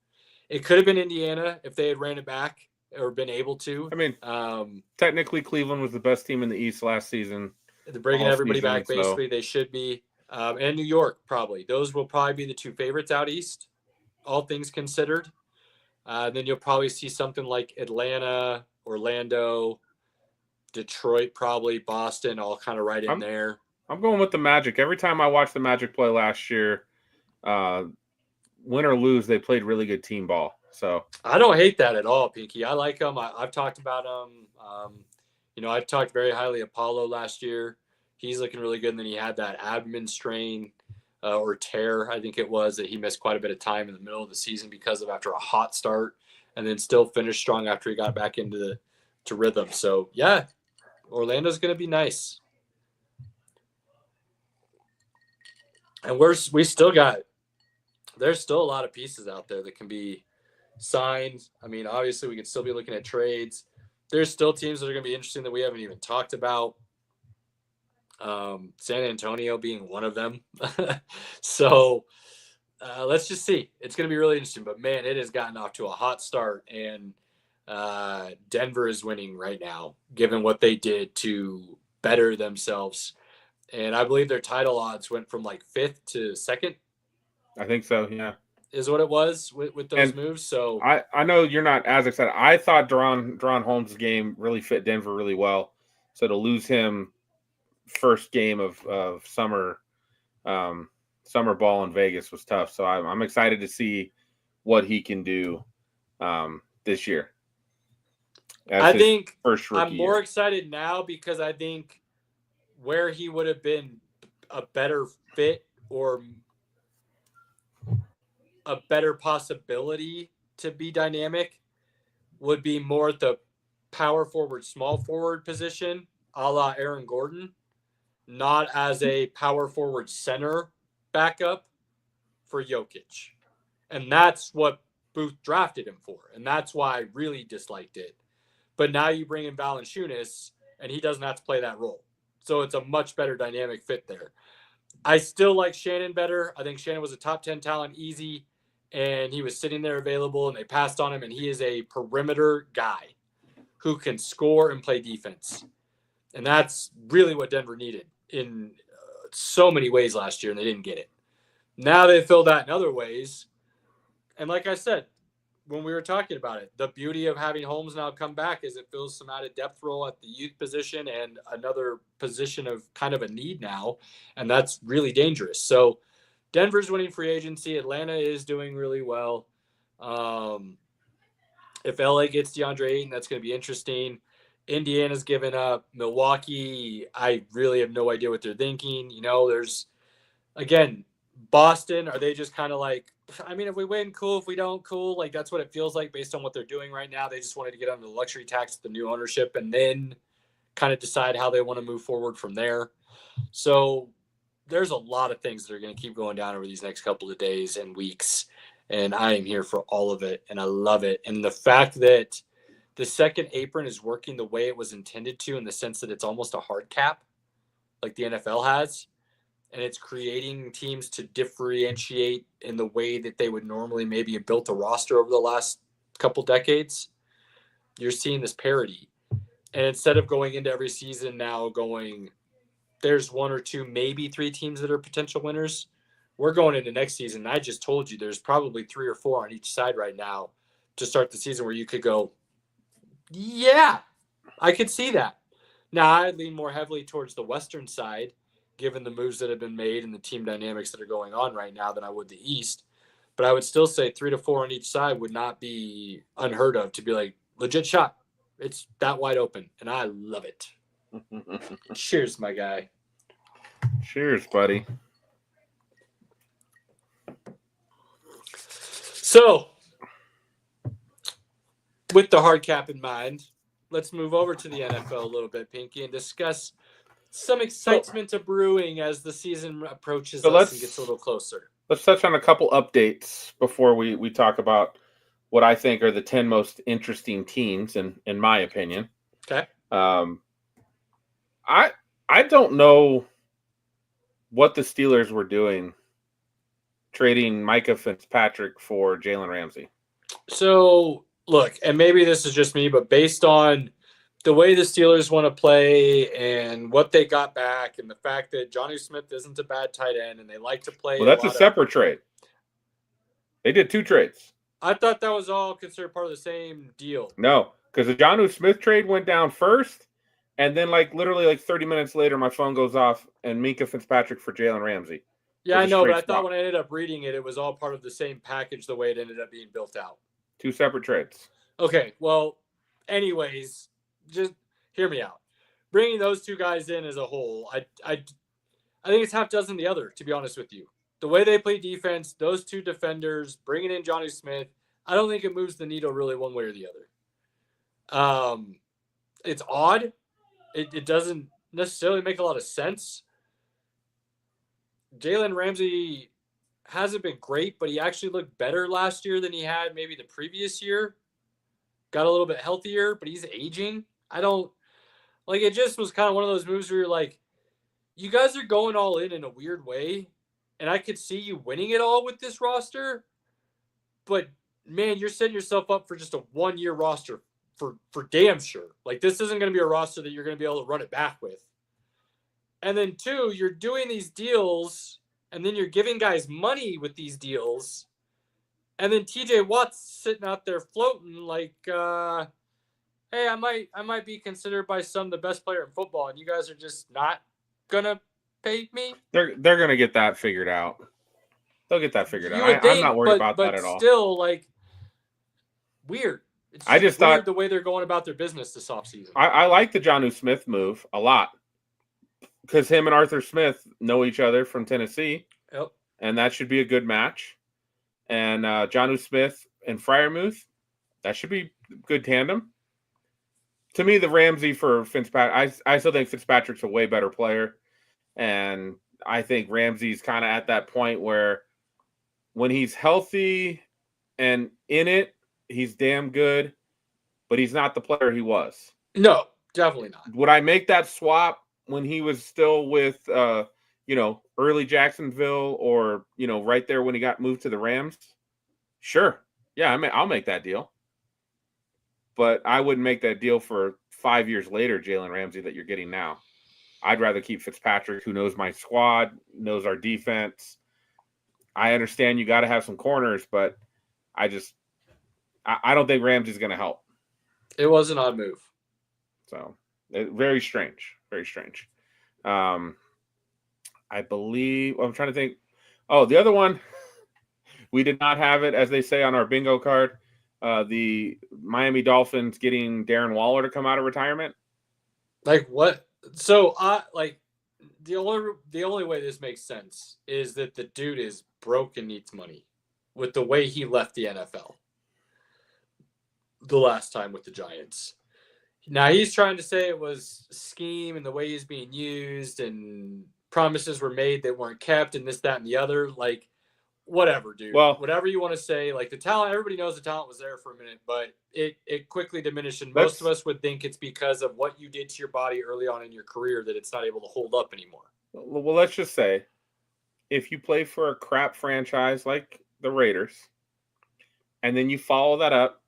It could have been Indiana if they had ran it back or been able to. I mean, technically Cleveland was the best team in the East last season. They're bringing everybody back, basically. They should be. And New York, probably. Those will probably be the 2 favorites out East, all things considered. Then you'll probably see something like Atlanta, Orlando, Detroit, probably Boston, all kind of right in there. I'm going with the Magic. Every time I watched the Magic play last year, win or lose, they played really good team ball. So I don't hate that at all, Pinky. I like them. I've talked about them. I've talked very highly of Paulo last year. He's looking really good. And then he had that abdomen strain or tear, I think it was, that he missed quite a bit of time in the middle of the season because of after a hot start, and then still finished strong after he got back into rhythm. So, yeah, Orlando's going to be nice. And we still got – there's still a lot of pieces out there that can be signed. I mean, obviously we could still be looking at trades. There's still teams that are going to be interesting that we haven't even talked about. San Antonio being one of them. So let's just see. It's going to be really interesting. But, man, it has gotten off to a hot start. And Denver is winning right now, given what they did to better themselves. And I believe their title odds went from like 5th to 2nd. I think so, yeah. Is what it was with those moves. So I know you're not as excited. I thought Deron Holmes' game really fit Denver really well. So to lose him first game of summer Summer ball in Vegas was tough. So I'm excited to see what he can do this year. I think I'm more excited now because I think where he would have been a better fit or a better possibility to be dynamic would be more at the power forward, small forward position, a la Aaron Gordon, not as a power forward center backup for Jokic. And that's what Booth drafted him for. And that's why I really disliked it. But now you bring in Valanciunas, and he doesn't have to play that role. So it's a much better dynamic fit there. I still like Shannon better. I think Shannon was a top 10 talent easy, and he was sitting there available, and they passed on him, and he is a perimeter guy who can score and play defense. And that's really what Denver needed in so many ways last year, and they didn't get it. Now they filled that in other ways. And like I said, when we were talking about it, the beauty of having Holmes now come back is it fills some added depth role at the youth position and another position of kind of a need now. And that's really dangerous. So Denver's winning free agency. Atlanta is doing really well. If LA gets DeAndre Ayton, that's going to be interesting. Indiana's given up. Milwaukee, I really have no idea what they're thinking. You know, there's, again, Boston, are they just kind of like, I mean, if we win, cool. If we don't, cool. Like, that's what it feels like based on what they're doing right now. They just wanted to get under the luxury tax with the new ownership and then kind of decide how they want to move forward from there. So there's a lot of things that are going to keep going down over these next couple of days and weeks. And I am here for all of it. And I love it. And the fact that the second apron is working the way it was intended to, in the sense that it's almost a hard cap like the NFL has. And it's creating teams to differentiate in the way that they would normally maybe have built a roster over the last couple decades. You're seeing this parity. And instead of going into every season now going, there's one or two, maybe three teams that are potential winners, we're going into next season. I just told you there's probably 3 or 4 on each side right now to start the season where you could go, yeah, I could see that. Now, I'd lean more heavily towards the Western side, given the moves that have been made and the team dynamics that are going on right now, than I would the East. But I would still say 3 to 4 on each side would not be unheard of to be like, legit shot. It's that wide open, and I love it. Cheers, my guy. Cheers, buddy. So, with the hard cap in mind, let's move over to the NFL a little bit, Pinky, and discuss some excitement brewing as the season approaches us and gets a little closer. Let's touch on a couple updates before we talk about what I think are the 10 most interesting teams, in my opinion. Okay. I don't know what the Steelers were doing trading Micah Fitzpatrick for Jalen Ramsey. So, look, and maybe this is just me, but based on the way the Steelers want to play and what they got back and the fact that Jonnu Smith isn't a bad tight end and they like to play. Well, that's a separate trade. They did 2 trades. I thought that was all considered part of the same deal. No, because the Jonnu Smith trade went down first, and then literally 30 minutes later, my phone goes off and Minkah Fitzpatrick for Jalen Ramsey. Yeah, I know, but I thought when I ended up reading it, it was all part of the same package the way it ended up being built out. 2 separate trades. Okay, well, anyways, just hear me out. Bringing those 2 guys in as a whole, I think it's half dozen the other, to be honest with you. The way they play defense, those 2 defenders, bringing in Jonnu Smith, I don't think it moves the needle really one way or the other. It's odd. It doesn't necessarily make a lot of sense. Jalen Ramsey hasn't been great, but he actually looked better last year than he had maybe the previous year. Got a little bit healthier, but he's aging. It just was kind of one of those moves where you're like, you guys are going all in a weird way, and I could see you winning it all with this roster, but man, you're setting yourself up for just a 1-year roster for damn sure. This isn't going to be a roster that you're going to be able to run it back with. And then 2, you're doing these deals, and then you're giving guys money with these deals. And then TJ Watt's sitting out there floating hey, I might be considered by some the best player in football, and you guys are just not going to paid me. They're gonna get that figured out. They'll get that figured You out. would think, I'm not worried about but that at all. still, like, weird. It's I just weird thought the way they're going about their business this offseason. I like the Jonnu Smith move a lot because him and Arthur Smith know each other from Tennessee. Yep. And that should be a good match. And Jonnu Smith and Freiermuth, that should be a good tandem. To me, the Ramsey for Fitzpatrick, I still think Fitzpatrick's a way better player. And I think Ramsey's kind of at that point where when he's healthy and in it, he's damn good, but he's not the player he was. No, definitely not. Would I make that swap when he was still with, early Jacksonville or, right there when he got moved to the Rams? Sure. Yeah, I'll make that deal. But I wouldn't make that deal for 5 years later, Jalen Ramsey, that you're getting now. I'd rather keep Fitzpatrick, who knows my squad, knows our defense. I understand you got to have some corners, but I don't think Ramsey's going to help. It was an odd move. So, very strange. Very strange. I believe, I'm trying to think. Oh, the other one, we did not have it, as they say on our bingo card. The Miami Dolphins getting Darren Waller to come out of retirement. Like what? So the only way this makes sense is that the dude is broke and needs money with the way he left the NFL the last time with the Giants. Now he's trying to say it was scheme and the way he's being used and promises were made that weren't kept and this, that, and the other. Like, whatever, dude. Well, whatever you want to say. Like, the talent, everybody knows the talent was there for a minute, but it quickly diminished. And most of us would think it's because of what you did to your body early on in your career that it's not able to hold up anymore. Well, let's just say if you play for a crap franchise like the Raiders and then you follow that up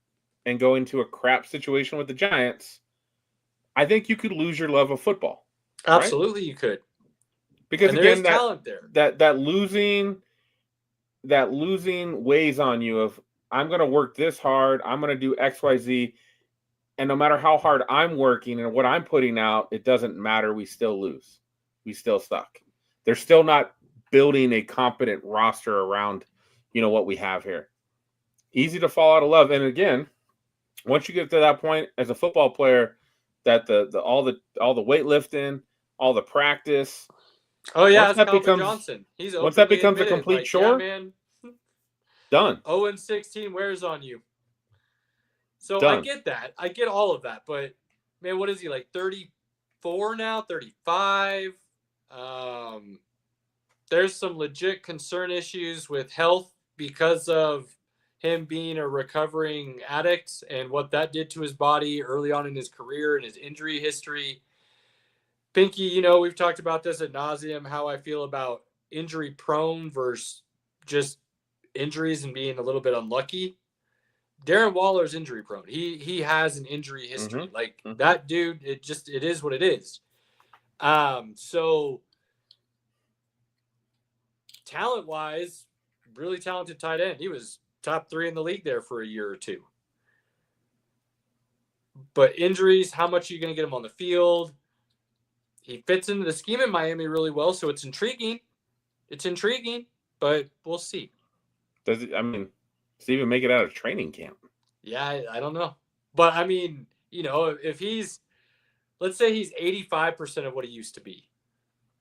and go into a crap situation with the Giants, I think you could lose your love of football. Absolutely, right? You could. Because and again, talent there. That losing weighs on you of, I'm going to work this hard, I'm going to do X, Y, Z, and no matter how hard I'm working and what I'm putting out, it doesn't matter. We still lose. We still suck. They're still not building a competent roster around, what we have here. Easy to fall out of love. And again, once you get to that point as a football player, that all the weightlifting, all the practice. Oh yeah, that's Calvin Johnson. He's once that becomes a complete chore, yeah, man. Done. 0-16 wears on you. So Done. I get that. I get all of that. But man, what is he, like 34 now? 35? There's some legit concern issues with health because of him being a recovering addict and what that did to his body early on in his career and his injury history. Pinky, we've talked about this ad nauseum, how I feel about injury prone versus just injuries and being a little bit unlucky. Darren Waller's injury prone. He has an injury history. Mm-hmm. That dude, it is what it is. So talent wise, really talented tight end. He was top 3 in the league there for a year or two. But injuries, how much are you going to get him on the field? He fits into the scheme in Miami really well, so it's intriguing. But we'll see. Does he even make it out of training camp? Yeah, I don't know. But, if he's, let's say he's 85% of what he used to be,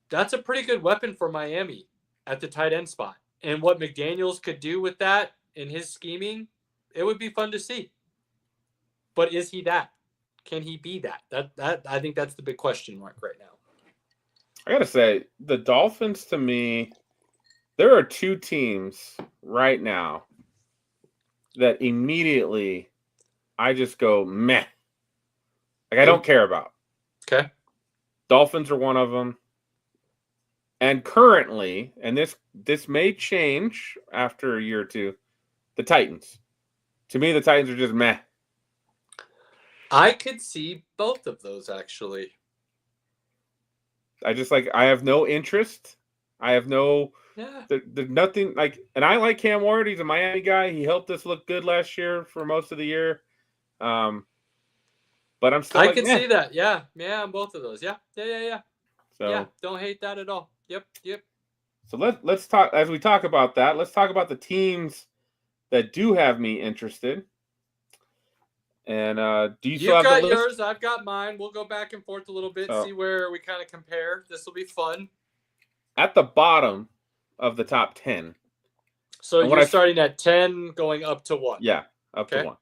that's a pretty good weapon for Miami at the tight end spot. And what McDaniels could do with that in his scheming, it would be fun to see. But is he that? Can he be that? That I think that's the big question mark right now. I got to say, the Dolphins, to me, there are 2 teams right now that immediately I just go, meh. Like, I don't care about. Okay. Dolphins are one of them. And currently, and this may change after a year or two, the Titans. To me, the Titans are just meh. I could see both of those, actually. I have no interest. I have no, there's nothing and I like Cam Ward. He's a Miami guy. He helped us look good last year for most of the year. But I'm still I could see that. Yeah, on both of those. Yeah. So yeah, don't hate that at all. So let's talk, as we talk about that, let's talk about the teams that do have me interested. And do you still have got the list? yours? I've got mine. We'll go back and forth a little bit, see where we kind of compare. This will be fun. At the bottom of the top 10. So you're starting at 10, going up to 1. Yeah, up to 1.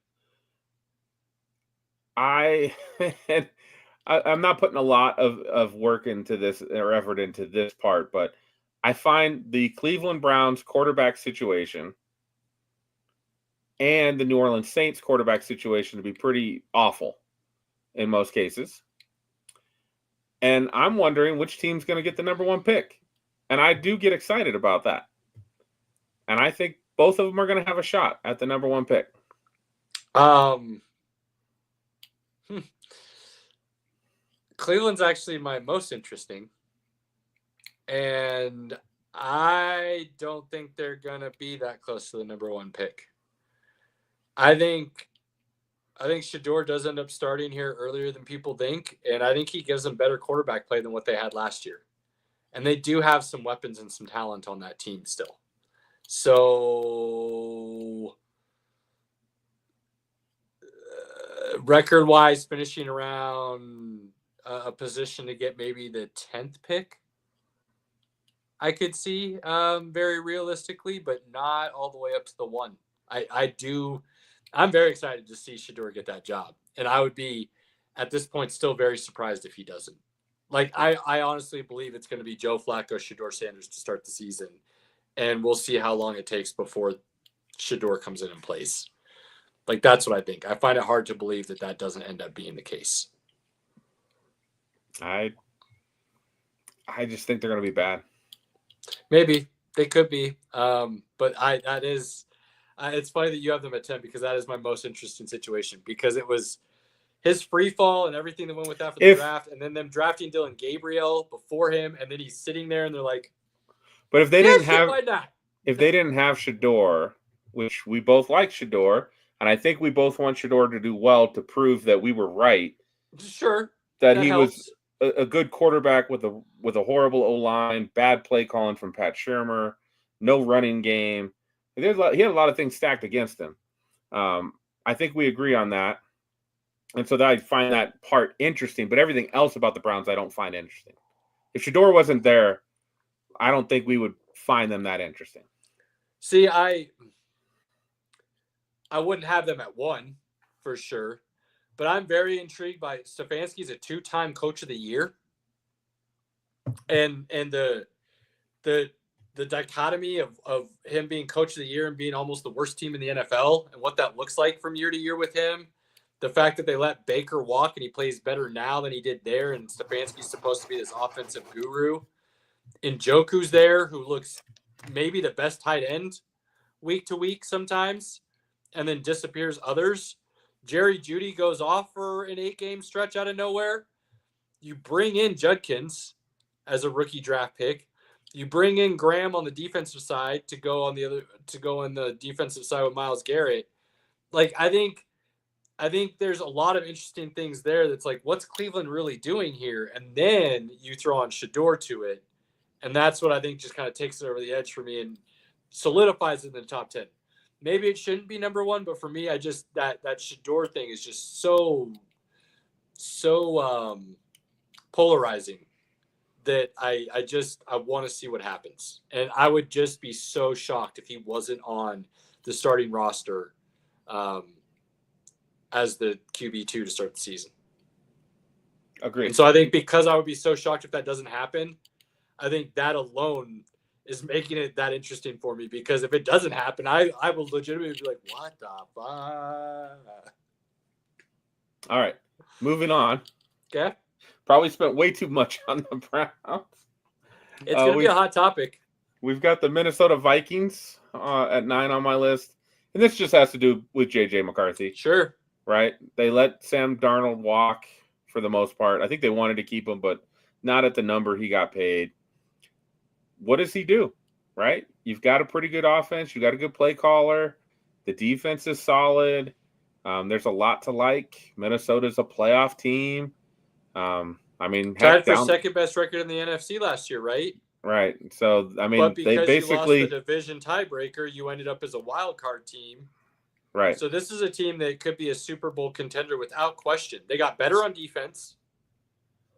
I'm not putting a lot of work into this or effort into this part, but I find the Cleveland Browns quarterback situation and the New Orleans Saints quarterback situation to be pretty awful in most cases. And I'm wondering which team's going to get the number 1 pick. And I do get excited about that. And I think both of them are going to have a shot at the number 1 pick. Cleveland's actually my most interesting. And I don't think they're going to be that close to the number 1 pick. I think Shedeur does end up starting here earlier than people think, and I think he gives them better quarterback play than what they had last year. And they do have some weapons and some talent on that team still. So record-wise, finishing around a position to get maybe the 10th pick, I could see very realistically, but not all the way up to the 1. I'm very excited to see Shedeur get that job. And I would be, at this point, still very surprised if he doesn't. Like, I honestly believe it's going to be Joe Flacco, Shedeur Sanders to start the season. And we'll see how long it takes before Shedeur comes in place. Like, that's what I think. I find it hard to believe that doesn't end up being the case. I just think they're going to be bad. Maybe. They could be. But it's funny that you have them at 10 because that is my most interesting situation because it was his free fall and everything that went with that for the draft, and then them drafting Dylan Gabriel before him, and then he's sitting there and they're like, but if they didn't have Shedeur, which we both like Shedeur, and I think we both want Shedeur to do well to prove that we were right. Sure. That he helps. Was a good quarterback with a horrible O-line, bad play calling from Pat Shurmur, no running game. He had a lot of things stacked against him. I think we agree on that. And so I find that part interesting, but everything else about the Browns I don't find interesting. If Shedeur wasn't there, I don't think we would find them that interesting. See, I wouldn't have them at 1 for sure, but I'm very intrigued by Stefanski's a 2-time coach of the year. And the dichotomy of him being coach of the year and being almost the worst team in the NFL and what that looks like from year to year with him. The fact that they let Baker walk and he plays better now than he did there, and Stefanski's supposed to be this offensive guru. Njoku's there, who looks maybe the best tight end week to week sometimes, and then disappears others. Jerry Jeudy goes off for an 8-game stretch out of nowhere. You bring in Judkins as a rookie draft pick. You bring in Graham on the defensive side to go on the defensive side with Myles Garrett. Like, I think there's a lot of interesting things there that's like, what's Cleveland really doing here? And then you throw on Shedeur to it. And that's what I think just kind of takes it over the edge for me and solidifies it in the top 10. Maybe it shouldn't be number 1, but for me, I just, that Shedeur thing is just so polarizing that I want to see what happens. And I would just be so shocked if he wasn't on the starting roster as the QB2 to start the season. Agreed. And so I think because I would be so shocked if that doesn't happen, I think that alone is making it that interesting for me, because if it doesn't happen, I will legitimately be like, what the fuck? All right. Moving on. Okay. Probably spent way too much on the Browns. It's going to be a hot topic. We've got the Minnesota Vikings at 9 on my list. And this just has to do with J.J. McCarthy. Sure. Right? They let Sam Darnold walk for the most part. I think they wanted to keep him, but not at the number he got paid. What does he do? Right? You've got a pretty good offense. You've got a good play caller. The defense is solid. There's a lot to like. Minnesota's a playoff team. Tied for second best record in the NFC last year, right? Right. So I mean, But they because you lost basically the division tiebreaker, you ended up as a wild card team. right. So this is a team that could be a Super Bowl contender without question. They got better on defense.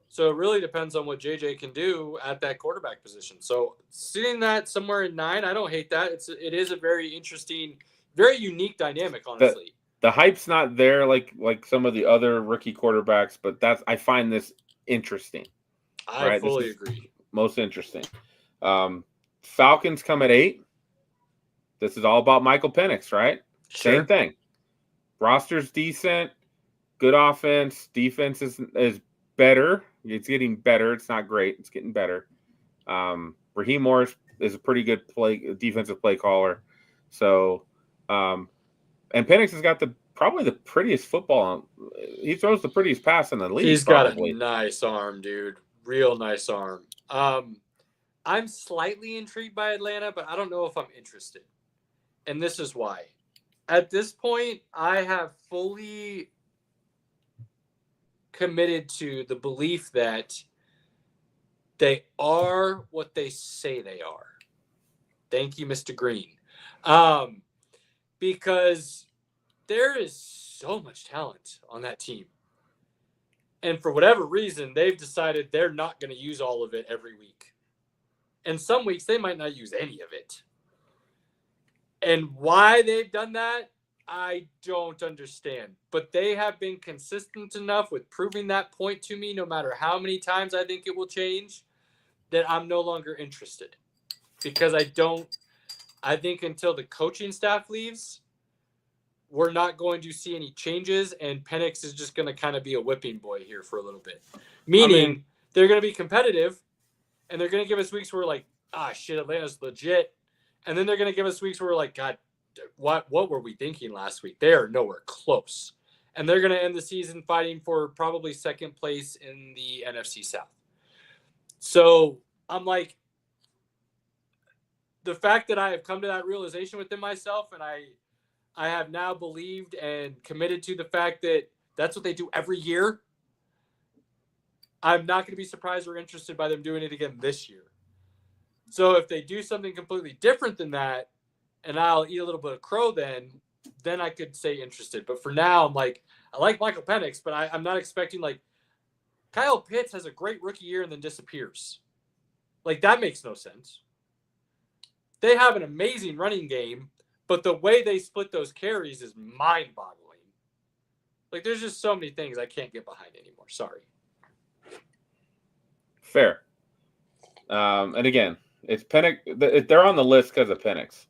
So it really depends on what JJ can do at that quarterback position. So seeing that somewhere in 9, I don't hate that. It is a very interesting, very unique dynamic, honestly. The hype's not there like some of the other rookie quarterbacks, but I find this interesting. I fully agree. Most interesting. Falcons come at 8. This is all about Michael Penix, right? Sure. Same thing. Roster's decent, good offense. Defense is better. It's getting better. It's not great. It's getting better. Raheem Morris is a pretty good defensive play caller. So, and Penix has got probably the prettiest football. He throws the prettiest pass in the league. He's got a nice arm, dude. Real nice arm. I'm slightly intrigued by Atlanta, but I don't know if I'm interested. And this is why. At this point, I have fully committed to the belief that they are what they say they are. Thank you, Mr. Green. Because there is so much talent on that team. And for whatever reason, they've decided they're not going to use all of it every week. And some weeks they might not use any of it. And why they've done that, I don't understand. But they have been consistent enough with proving that point to me, no matter how many times I think it will change, that I'm no longer interested. Because I think until the coaching staff leaves, we're not going to see any changes, and Penix is just going to kind of be a whipping boy here for a little bit. Meaning, they're going to be competitive, and they're going to give us weeks where we're like, shit, Atlanta's legit. And then they're going to give us weeks where we're like, God, what were we thinking last week? They are nowhere close. And they're going to end the season fighting for probably second place in the NFC South. So I'm like, the fact that I have come to that realization within myself, and I have now believed and committed to the fact that that's what they do every year, I'm not going to be surprised or interested by them doing it again this year. So if they do something completely different than that, and I'll eat a little bit of crow then I could say interested. But for now, I'm like, I like Michael Penix, but I'm not expecting like Kyle Pitts has a great rookie year and then disappears. Like, that makes no sense. They have an amazing running game, but the way they split those carries is mind-boggling. Like, there's just so many things I can't get behind anymore. Sorry. Fair. And again, it's Penix. They're on the list because of Penix.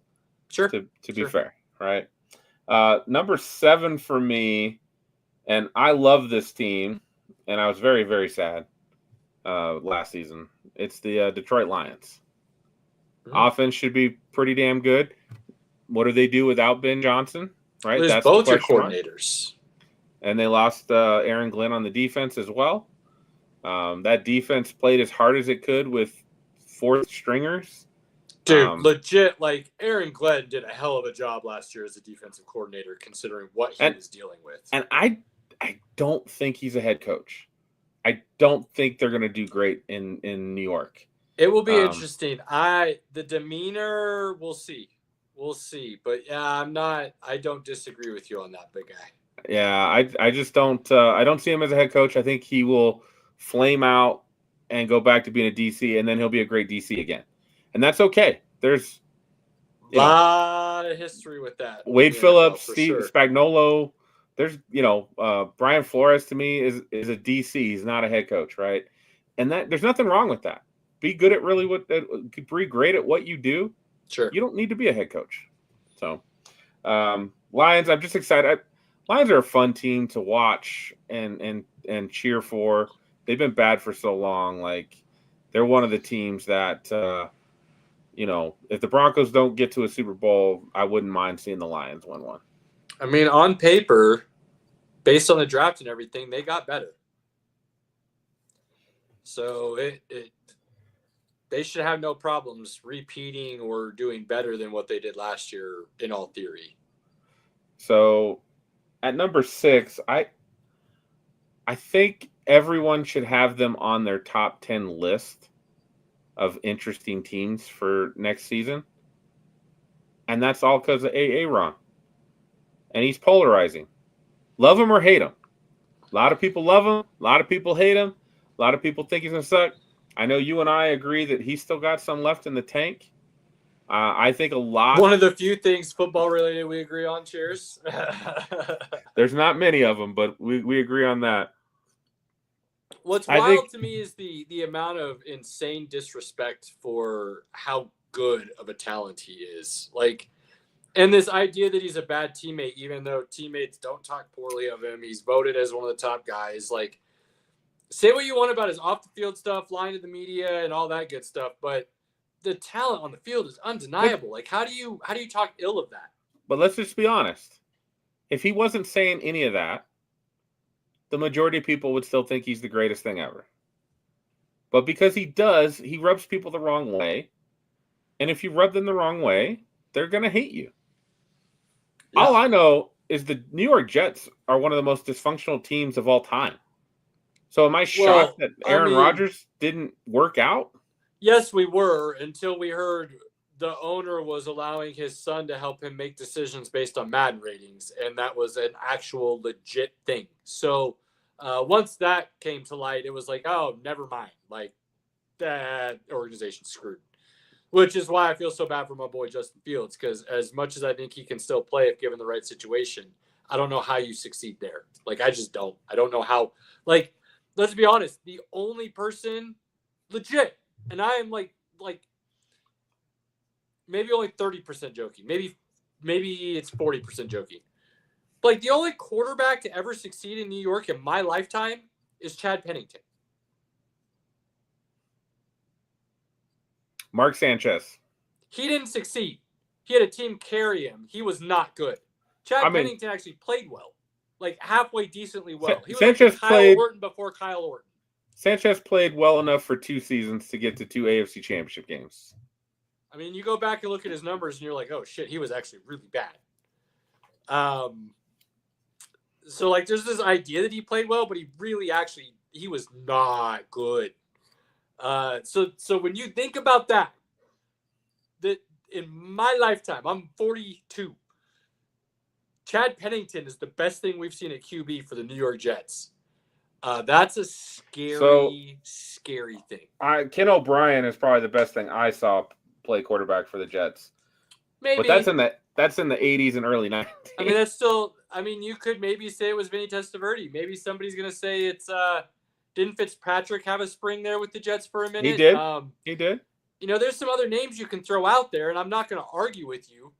Sure. To be fair, right? Number 7 for me, and I love this team, and I was very, very sad last season. It's the Detroit Lions. Offense should be pretty damn good. What do they do without Ben Johnson? Right, that's both your coordinators. And they lost Aaron Glenn on the defense as well. That defense played as hard as it could with 4th stringers. Dude, legit, like, Aaron Glenn did a hell of a job last year as a defensive coordinator, considering what he was dealing with. And I don't think he's a head coach. I don't think they're going to do great in New York. It will be interesting. The demeanor, we'll see. We'll see. But yeah, I don't disagree with you on that, big guy. Yeah, I just don't I don't see him as a head coach. I think he will flame out and go back to being a DC, and then he'll be a great DC again. And that's okay. There's a lot of history with that. Wade Phillips, Steve Spagnuolo. There's, Brian Flores to me is a DC. He's not a head coach, right? And that there's nothing wrong with that. Be good at be great at what you do. Sure. You don't need to be a head coach. So, Lions, I'm just excited. Lions are a fun team to watch and cheer for. They've been bad for so long. Like, they're one of the teams that, if the Broncos don't get to a Super Bowl, I wouldn't mind seeing the Lions win one. I mean, on paper, based on the draft and everything, they got better. So they should have no problems repeating or doing better than what they did last year in all theory. So at number 6, I think everyone should have them on their top 10 list. of interesting teams for next season. And that's all because of Aaron. And he's polarizing. Love him or hate him. A lot of people love him. A lot of people hate him. A lot of people think he's going to suck. I know you and I agree that he's still got some left in the tank. I think a lot. One of the few things football related we agree on. Cheers. There's not many of them, but we agree on that. What's wild to me is the amount of insane disrespect for how good of a talent he is. Like, and this idea that he's a bad teammate, even though teammates don't talk poorly of him, he's voted as one of the top guys. Like, say what you want about his off the field stuff, lying to the media and all that good stuff, but the talent on the field is undeniable. Like, how do you talk ill of that? But let's just be honest. If he wasn't saying any of that, the majority of people would still think he's the greatest thing ever. But because he does, he rubs people the wrong way. And if you rub them the wrong way, they're going to hate you. Yeah. All I know is the New York Jets are one of the most dysfunctional teams of all time. So am I shocked that Aaron Rodgers didn't work out? Yes, we were, until we heard the owner was allowing his son to help him make decisions based on Madden ratings, and that was an actual legit thing. So once that came to light, it was like, oh, never mind. Like, that organization's screwed. Which is why I feel so bad for my boy Justin Fields, because as much as I think he can still play if given the right situation, I don't know how you succeed there. Like, I just don't. I don't know how. Like, let's be honest. The only person legit, and I am like maybe only 30% joking. Maybe it's 40% joking. But like, the only quarterback to ever succeed in New York in my lifetime is Chad Pennington. Mark Sanchez. He didn't succeed. He had a team carry him. He was not good. Chad Pennington actually played well. Like, halfway decently well. He was Sanchez like Kyle Orton before Kyle Orton. Sanchez played well enough for 2 seasons to get to 2 AFC championship games. I mean, you go back and look at his numbers and you're like, oh shit, he was actually really bad. So like, there's this idea that he played well, but he was not good. So when you think about that in my lifetime, I'm 42. Chad Pennington is the best thing we've seen at QB for the New York Jets. That's a scary thing. Ken O'Brien is probably the best thing I saw play quarterback for the Jets. Maybe. But that's in the 80s and early 90s. I mean, that's still. I mean, you could maybe say it was Vinny Testaverde. Maybe somebody's gonna say it's. Didn't Fitzpatrick have a spring there with the Jets for a minute? He did. He did. You know, there's some other names you can throw out there, and I'm not going to argue with you.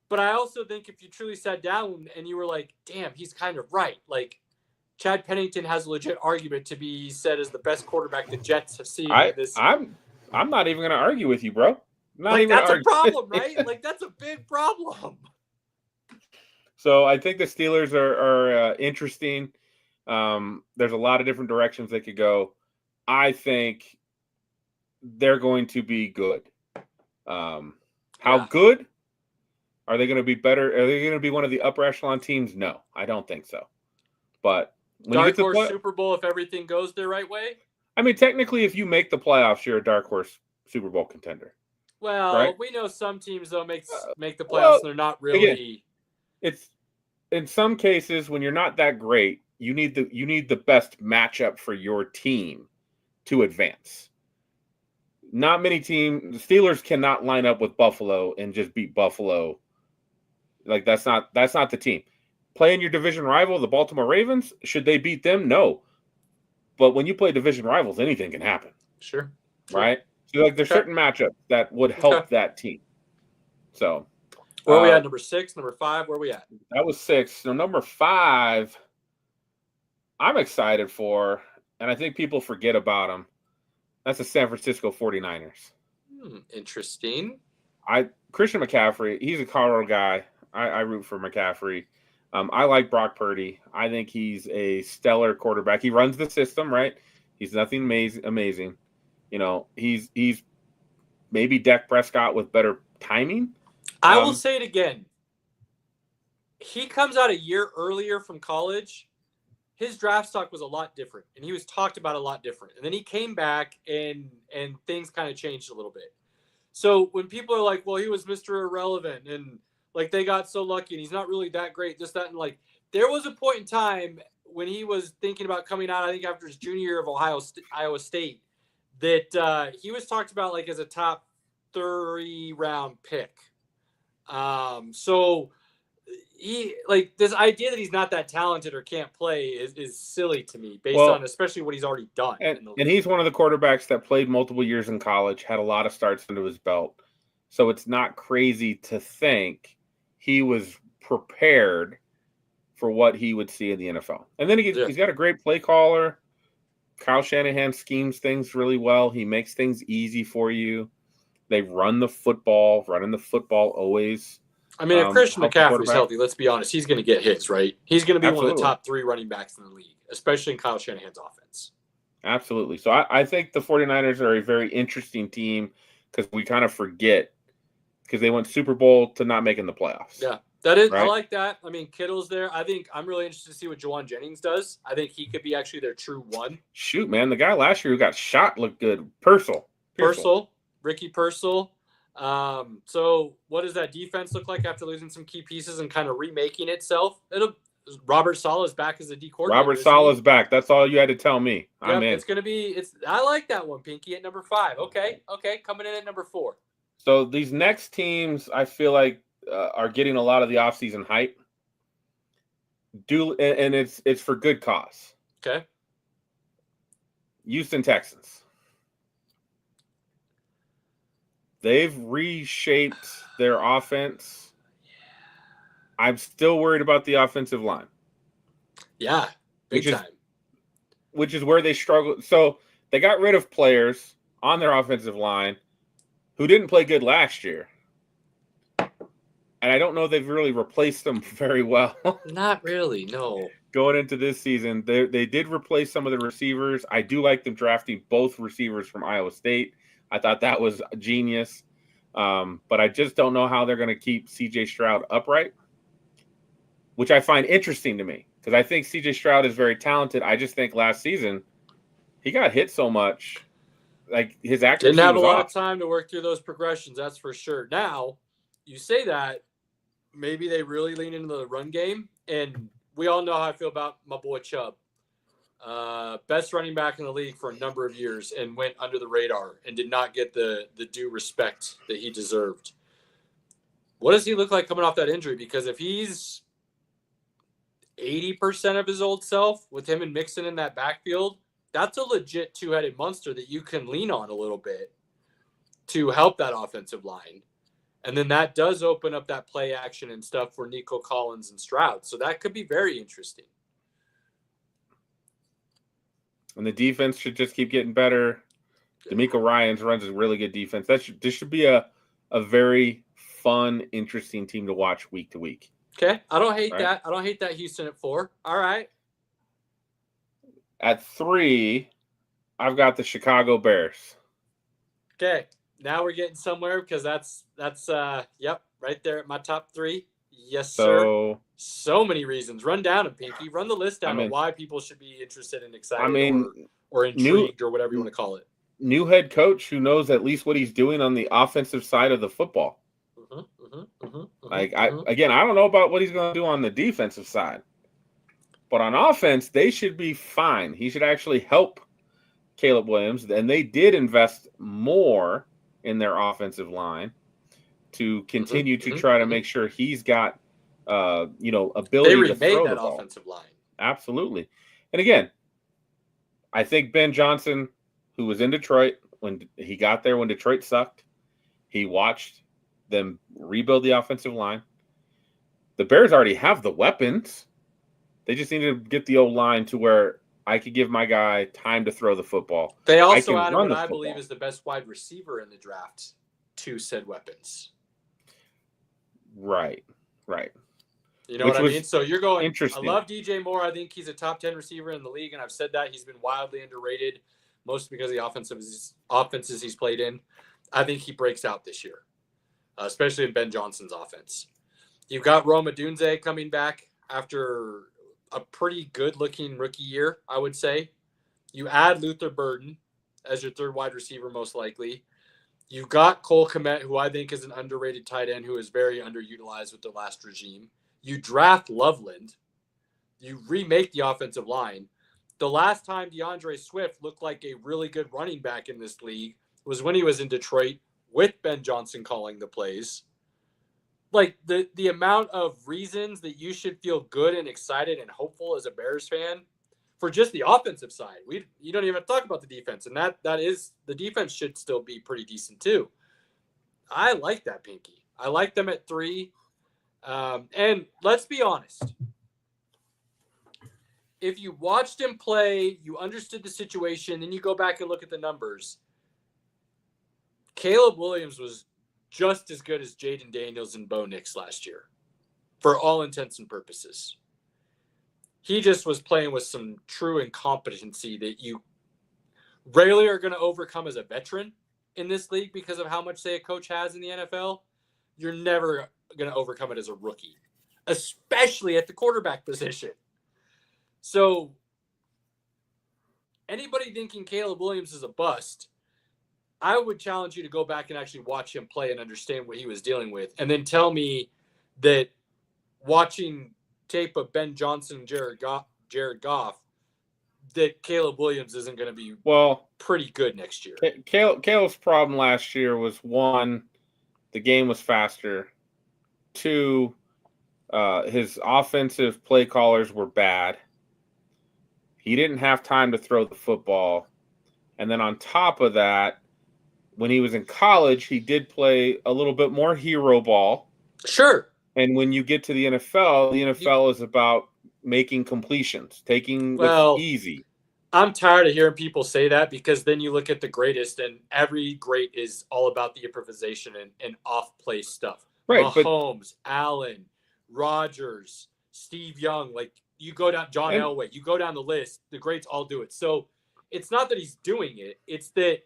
But I also think if you truly sat down and you were like, damn, he's kind of right. Like, Chad Pennington has a legit argument to be said as the best quarterback the Jets have seen. I'm not even going to argue with you, bro. That's a problem, right? Like, that's a big problem. So I think the Steelers are interesting. There's a lot of different directions they could go. I think they're going to be good. How good? Are they going to be better? Are they going to be one of the upper echelon teams? No, I don't think so. But when dark horse Super Bowl, if everything goes the right way? I mean, technically, if you make the playoffs, you're a dark horse Super Bowl contender. Well, right? We know some teams, though, make the playoffs, and they're not really. Again, it's in some cases, when you're not that great, you need the best matchup for your team to advance. Not many teams. The Steelers cannot line up with Buffalo and just beat Buffalo. Like, that's not the team. Playing your division rival, the Baltimore Ravens, should they beat them? No. But when you play division rivals, anything can happen. Sure. Right? So like, there's certain matchups that would help that team. So where are we at? Number 6, number 5, where are we at? That was 6. So number 5, I'm excited for, and I think people forget about them. That's the San Francisco 49ers. Interesting. Christian McCaffrey, he's a Colorado guy. I root for McCaffrey. I like Brock Purdy. I think he's a stellar quarterback. He runs the system, right? He's nothing amazing. You know, he's maybe Dak Prescott with better timing. I will say it again. He comes out a year earlier from college. his draft stock was a lot different, and he was talked about a lot different. And then he came back, and things kind of changed a little bit. So when people are like, well, he was Mr. Irrelevant, and like they got so lucky, and he's not really that great, this, that, and like, there was a point in time when he was thinking about coming out, I think after his junior year of Iowa State, that he was talked about like as a top 30 round pick. So he, like, this idea that he's not that talented or can't play is silly to me, based on especially what he's already done. And he's one of the quarterbacks that played multiple years in college, had a lot of starts under his belt. So it's not crazy to think he was prepared for what he would see in the NFL. And then he's got a great play caller. Kyle Shanahan schemes things really well. He makes things easy for you. They run the football, running the football always. I mean, if Christian McCaffrey's healthy, let's be honest, he's going to get hits, right? He's going to be one of the top 3 running backs in the league, especially in Kyle Shanahan's offense. Absolutely. So I think the 49ers are a very interesting team because we kind of forget because they went Super Bowl to not making the playoffs. Yeah, that is. Right? I like that. I mean, Kittle's there. I think I'm really interested to see what Juwan Jennings does. I think he could be actually their true one. Shoot, man, the guy last year who got shot looked good. Purcell. Ricky Purcell. So what does that defense look like after losing some key pieces and kind of remaking itself? Robert Saleh's back as a D coordinator. Robert Saleh's back. That's all you had to tell me. I'm in. It's going to be. I like that one, Pinky, at number 5. Okay, coming in at number 4. So these next teams, I feel like, are getting a lot of the offseason hype. And it's for good cause. Okay. Houston Texans. They've reshaped their offense. I'm still worried about the offensive line. Yeah, big time. Which is where they struggle. So they got rid of players on their offensive line who didn't play good last year. And I don't know if they've really replaced them very well. Not really, no. Going into this season, they did replace some of the receivers. I do like them drafting both receivers from Iowa State. I thought that was genius. But I just don't know how they're going to keep C.J. Stroud upright, which I find interesting to me because I think C.J. Stroud is very talented. I just think last season he got hit so much. Like his accuracy didn't have a lot off. of time to work through those progressions, that's for sure. Now, you say that, maybe they really lean into the run game, and we all know how I feel about my boy Chubb. Best running back in the league for a number of years and went under the radar and did not get the due respect that he deserved. What does he look like coming off that injury? Because if he's 80% of his old self with him and Mixon in that backfield, that's a legit two-headed monster that you can lean on a little bit to help that offensive line. And then that does open up that play action and stuff for Nico Collins and Stroud. So that could be very interesting. And the defense should just keep getting better. D'Amico Ryans runs a really good defense. This should be a very fun, interesting team to watch week to week. Okay. I don't hate that. I don't hate that Houston at 4. All right. At 3, I've got the Chicago Bears. Okay. Now we're getting somewhere because that's right there at my top 3. Yes, sir. So many reasons. Run down it, Pinky. Run the list down of why people should be interested and excited or intrigued or whatever you want to call it. New head coach who knows at least what he's doing on the offensive side of the football. I don't know about what he's going to do on the defensive side. But on offense, they should be fine. He should actually help Caleb Williams. And they did invest more in their offensive line to continue to try to make sure he's got, ability to throw the ball. Offensive line. Absolutely. And again, I think Ben Johnson, who was in Detroit when he got there when Detroit sucked, he watched them rebuild the offensive line. The Bears already have the weapons. They just need to get the old line to where I could give my guy time to throw the football. They also added what I believe is the best wide receiver in the draft to said weapons. Right. You know what I mean? So you're going interesting. I love DJ Moore. I think he's a top 10 receiver in the league, and I've said that. He's been wildly underrated, mostly because of the offenses he's played in. I think he breaks out this year, especially in Ben Johnson's offense. You've got Rome Odunze coming back after a pretty good-looking rookie year, I would say. You add Luther Burden as your third wide receiver, most likely. You got Cole Kmet, who I think is an underrated tight end who is very underutilized with the last regime. You draft Loveland. You remake the offensive line. The last time DeAndre Swift looked like a really good running back in this league was when he was in Detroit with Ben Johnson calling the plays. Like, the amount of reasons that you should feel good and excited and hopeful as a Bears fan for just the offensive side. You don't even talk about the defense, and that is the defense should still be pretty decent too. I like that, Pinky. I like them at 3. And let's be honest. If you watched him play, you understood the situation, then you go back and look at the numbers. Caleb Williams was just as good as Jaden Daniels and Bo Nix last year, for all intents and purposes. He just was playing with some true incompetency that you rarely are going to overcome as a veteran in this league because of how much, say, a coach has in the NFL. You're never going to overcome it as a rookie, especially at the quarterback position. So anybody thinking Caleb Williams is a bust, I would challenge you to go back and actually watch him play and understand what he was dealing with. And then tell me that watching tape of Ben Johnson and Jared Goff, that Caleb Williams isn't going to be pretty good next year. Caleb's problem last year was, 1, the game was faster. 2, his offensive play callers were bad. He didn't have time to throw the football. And then on top of that, when he was in college, he did play a little bit more hero ball. Sure. And when you get to the NFL is about making completions, taking what's easy. I'm tired of hearing people say that, because then you look at the greatest, and every great is all about the improvisation and off-play stuff. Right. Mahomes, Allen, Rodgers, Steve Young, like you go down, John Elway, you go down the list, the greats all do it. So it's not that he's doing it. It's that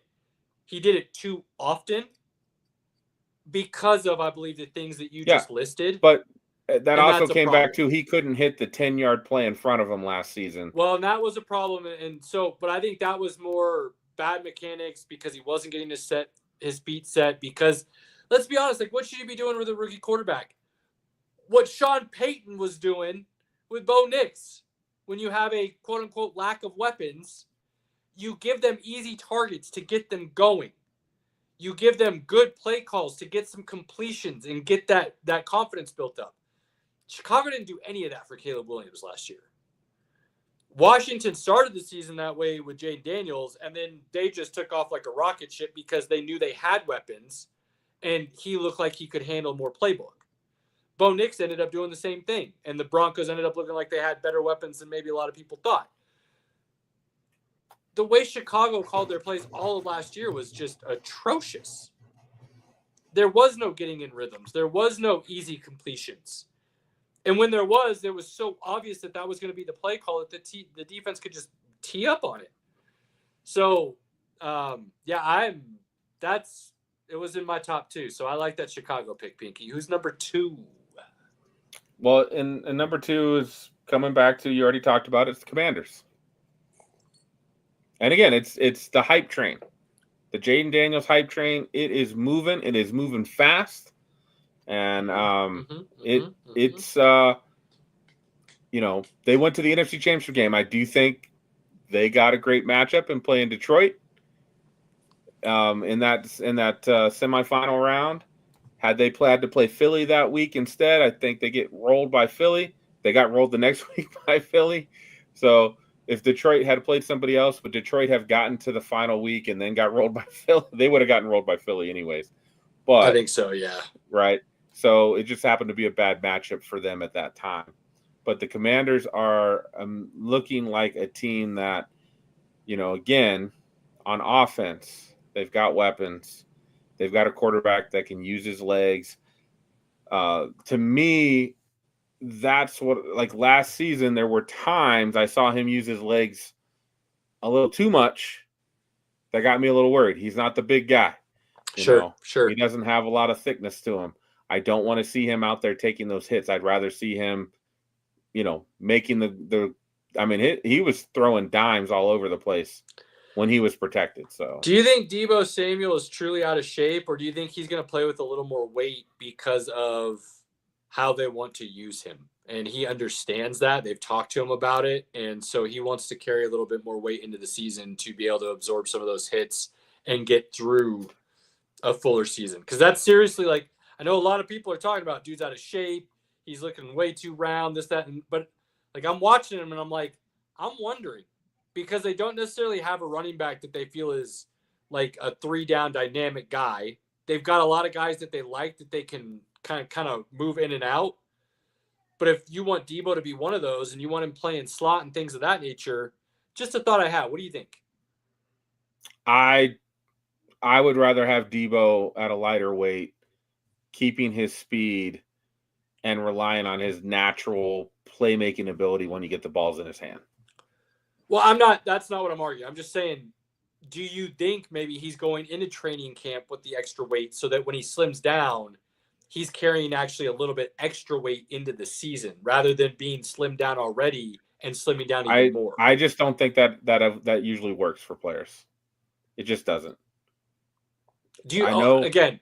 he did it too often because of, I believe, the things that you just listed. But that also came back to he couldn't hit the 10-yard play in front of him last season. Well, and that was a problem. And so, but I think that was more bad mechanics because he wasn't getting his feet set. Because let's be honest, like, what should you be doing with a rookie quarterback? What Sean Payton was doing with Bo Nix. When you have a quote-unquote lack of weapons, you give them easy targets to get them going. You give them good play calls to get some completions and get that confidence built up. Chicago didn't do any of that for Caleb Williams last year. Washington started the season that way with Jaden Daniels, and then they just took off like a rocket ship because they knew they had weapons, and he looked like he could handle more playbook. Bo Nix ended up doing the same thing, and the Broncos ended up looking like they had better weapons than maybe a lot of people thought. The way Chicago called their plays all of last year was just atrocious. There was no getting in rhythms. There was no easy completions. And when there was so obvious that was going to be the play call that the defense could just tee up on it. So, it was in my top 2. So I like that Chicago pick, Pinky. Who's number 2? Well, and number 2 is coming back to, you already talked about it, it's the Commanders. And again, it's the hype train. The Jaden Daniels hype train. It is moving. It is moving fast. And it's they went to the NFC Championship game. I do think they got a great matchup in playing Detroit in that semifinal round. Had they had to play Philly that week instead, I think they get rolled by Philly. They got rolled the next week by Philly. So if Detroit had played somebody else, but Detroit have gotten to the final week and then got rolled by Philly, they would have gotten rolled by Philly anyways. But I think so, yeah. Right. So it just happened to be a bad matchup for them at that time. But the Commanders are looking like a team that, again, on offense, they've got weapons. They've got a quarterback that can use his legs. To me, that's what, like last season, there were times I saw him use his legs a little too much. That got me a little worried. He's not the big guy. Sure. He doesn't have a lot of thickness to him. I don't want to see him out there taking those hits. I'd rather see him, making the. I mean, he was throwing dimes all over the place when he was protected. So, do you think Deebo Samuel is truly out of shape, or do you think he's going to play with a little more weight because of how they want to use him? And he understands that. They've talked to him about it, and so he wants to carry a little bit more weight into the season to be able to absorb some of those hits and get through a fuller season. Because that's seriously, like, I know a lot of people are talking about dude's out of shape. He's looking way too round, this, that, but like I'm watching him and I'm like, I'm wondering, because they don't necessarily have a running back that they feel is like a 3-down dynamic guy. They've got a lot of guys that they like that they can kind of move in and out. But if you want Deebo to be one of those and you want him playing slot and things of that nature, just a thought I had. What do you think? I would rather have Deebo at a lighter weight, keeping his speed and relying on his natural playmaking ability when you get the balls in his hand. Well, that's not what I'm arguing. I'm just saying, do you think maybe he's going into training camp with the extra weight so that when he slims down, he's carrying actually a little bit extra weight into the season rather than being slimmed down already and slimming down even more? I just don't think that usually works for players. It just doesn't. Do you? I know, again,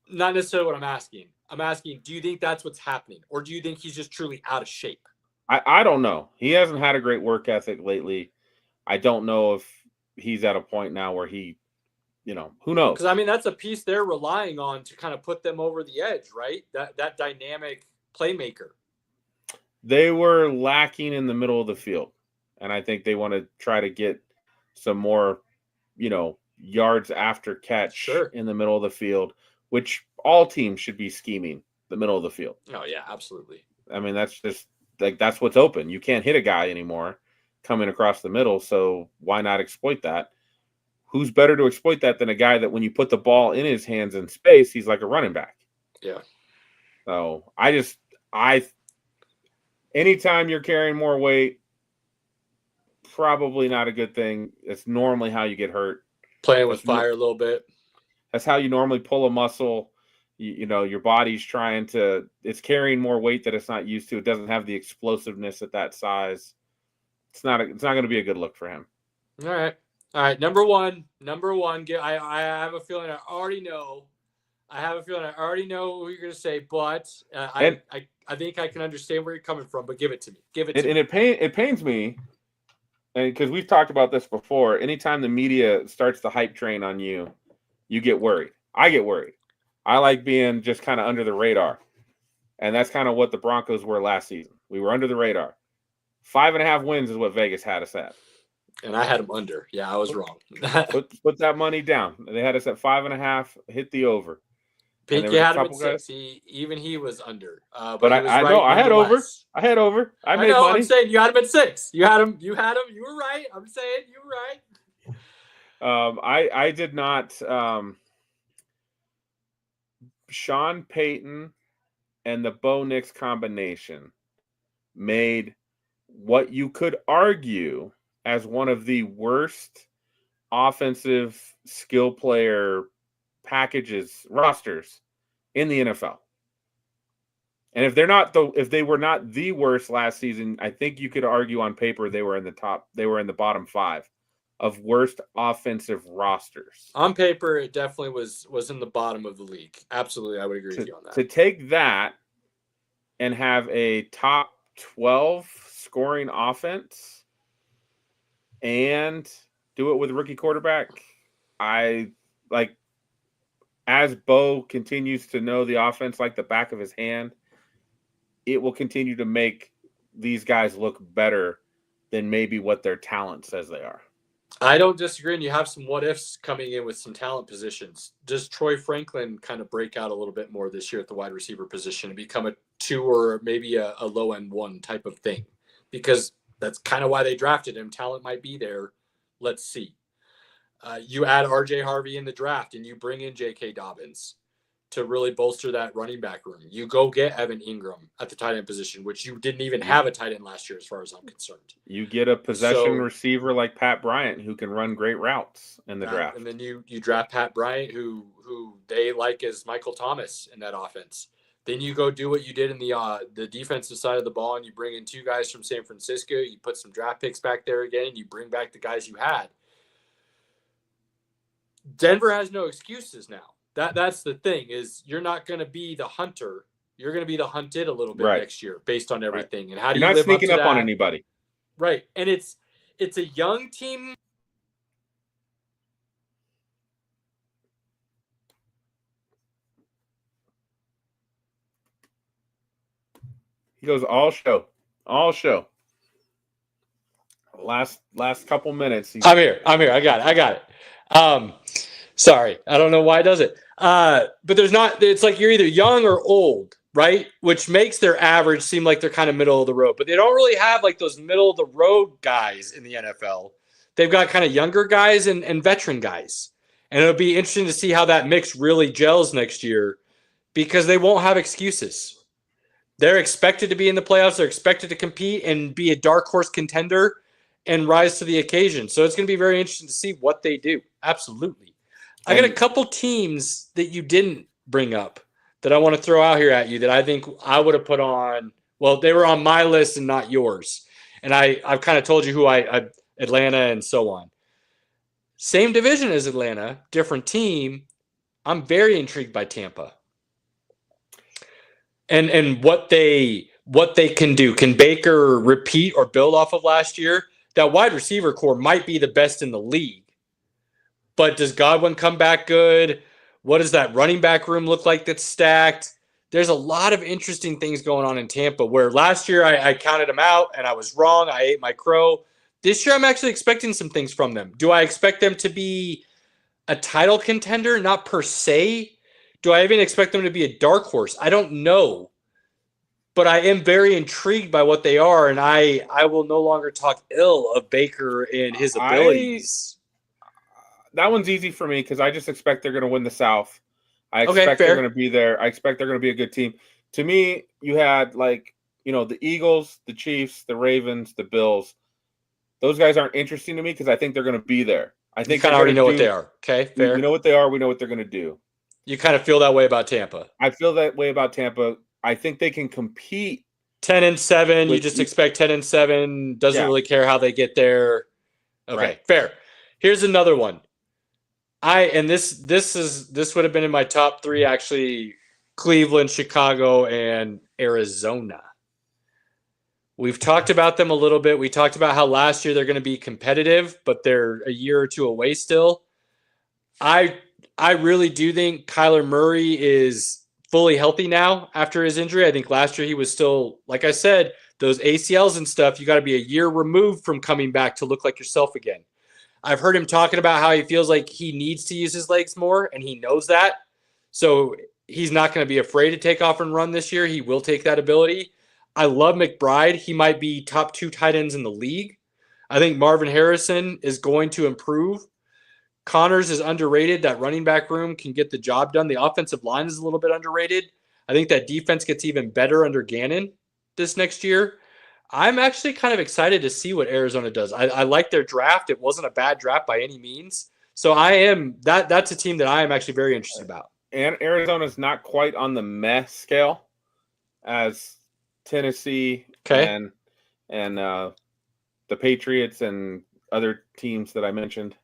not necessarily what I'm asking. I'm asking, do you think that's what's happening, or do you think he's just truly out of shape? I don't know. He hasn't had a great work ethic lately. I don't know if he's at a point now where he, who knows? Because I mean, that's a piece they're relying on to kind of put them over the edge, right? That dynamic playmaker. They were lacking in the middle of the field, and I think they want to try to get some more, yards after catch in the middle of the field, which all teams should be scheming the middle of the field. Oh yeah, absolutely. I mean, that's just like, that's what's open. You can't hit a guy anymore coming across the middle. So why not exploit that? Who's better to exploit that than a guy that when you put the ball in his hands in space, he's like a running back. Yeah. So anytime you're carrying more weight, probably not a good thing. It's normally how you get hurt. Playing with fire a little bit. That's how you normally pull a muscle. Your body's it's carrying more weight that it's not used to. It doesn't have the explosiveness at that size. It's not going to be a good look for him. All right. Number one. I have a feeling I already know. Who you're going to say, but I think I can understand where you're coming from. But give it to me. It pains me, and because we've talked about this before. Anytime the media starts the hype train on you, you get worried. I get worried. I like being just kind of under the radar. And that's kind of what the Broncos were last season. We were under the radar. 5.5 wins is what Vegas had us at. And I had them under. Yeah, I was wrong. put that money down. They had us at 5.5, hit the over. Pinky had him at 6. Even he was under. But I know I had over. I had over. I made money. I'm saying you had him at 6. You had him. You were right. I'm saying you were right. I did not. Sean Payton and the Bo Nix combination made what you could argue as one of the worst offensive skill player rosters in the NFL. And if they were not the worst last season, I think you could argue on paper they were in the bottom 5 of worst offensive rosters. On paper, it definitely was in the bottom of the league. Absolutely, I would agree with you on that. To take that and have a top 12 scoring offense and do it with a rookie quarterback, as Bo continues to know the offense like the back of his hand, it will continue to make these guys look better than maybe what their talent says they are. I don't disagree, and you have some what-ifs coming in with some talent positions. Does Troy Franklin kind of break out a little bit more this year at the wide receiver position and become a 2 or maybe a low-end 1 type of thing? Because that's kind of why they drafted him. Talent might be there. Let's see. You add R.J. Harvey in the draft, and you bring in J.K. Dobbins to really bolster that running back room. You go get Evan Ingram at the tight end position, which you didn't even have a tight end last year as far as I'm concerned. You get a possession receiver like Pat Bryant who can run great routes in the draft. And then you draft Pat Bryant who they like as Michael Thomas in that offense. Then you go do what you did in the defensive side of the ball, and you bring in 2 guys from San Francisco. You put some draft picks back there again, and you bring back the guys you had. Denver has no excuses now. That's the thing, is you're not going to be the hunter. You're going to be the hunted a little bit next year based on everything. And how do you live up to that? You're not sneaking up on anybody. Right. And it's a young team. He goes all show. Last couple minutes. I'm here. I got it. Sorry. I don't know why it does it. But it's like you're either young or old, right? Which makes their average seem like they're kind of middle of the road, but they don't really have like those middle of the road guys in the NFL. They've got kind of younger guys and veteran guys. And it'll be interesting to see how that mix really gels next year, because they won't have excuses. They're expected to be in the playoffs. They're expected to compete and be a dark horse contender and rise to the occasion. So it's going to be very interesting to see what they do. Absolutely. I got a couple teams that you didn't bring up that I want to throw out here at you that I think I would have put on. Well, they were on my list and not yours. And I've kind of told you who Atlanta and so on. Same division as Atlanta, different team. I'm very intrigued by Tampa. And what they can do. Can Baker repeat or build off of last year? That wide receiver core might be the best in the league. But does Godwin come back good? What does that running back room look like that's stacked? There's a lot of interesting things going on in Tampa, where last year I counted them out and I was wrong. I ate my crow. This year I'm actually expecting some things from them. Do I expect them to be a title contender? Not per se. Do I even expect them to be a dark horse? I don't know. But I am very intrigued by what they are, and I will no longer talk ill of Baker and his abilities. That one's easy for me because I just expect they're going to win the South. I expect they're going to be there. I expect they're going to be a good team. To me, you had the Eagles, the Chiefs, the Ravens, the Bills. Those guys aren't interesting to me because I think they're going to be there. I think you kind of already know what they are. Okay, fair. We know what they are. We know what they're going to do. You kind of feel that way about Tampa. I feel that way about Tampa. I think they can compete. 10-7. You just expect 10-7. Doesn't really care how they get there. Okay, fair. Here's another one. This would have been in my top 3 actually. Cleveland, Chicago, and Arizona. We've talked about them a little bit. We talked about how last year they're going to be competitive, but they're a year or two away still. I really do think Kyler Murray is fully healthy now after his injury. I think last year he was still, like I said, those ACLs and stuff, you got to be a year removed from coming back to look like yourself again. I've heard him talking about how he feels like he needs to use his legs more, and he knows that. So he's not going to be afraid to take off and run this year. He will take that ability. I love McBride. He might be top 2 tight ends in the league. I think Marvin Harrison is going to improve. Connors is underrated. That running back room can get the job done. The offensive line is a little bit underrated. I think that defense gets even better under Gannon this next year. I'm actually kind of excited to see what Arizona does. I like their draft. It wasn't a bad draft by any means. So that's a team that I am actually very interested about. And Arizona's not quite on the meh scale as Tennessee and the Patriots and other teams that I mentioned.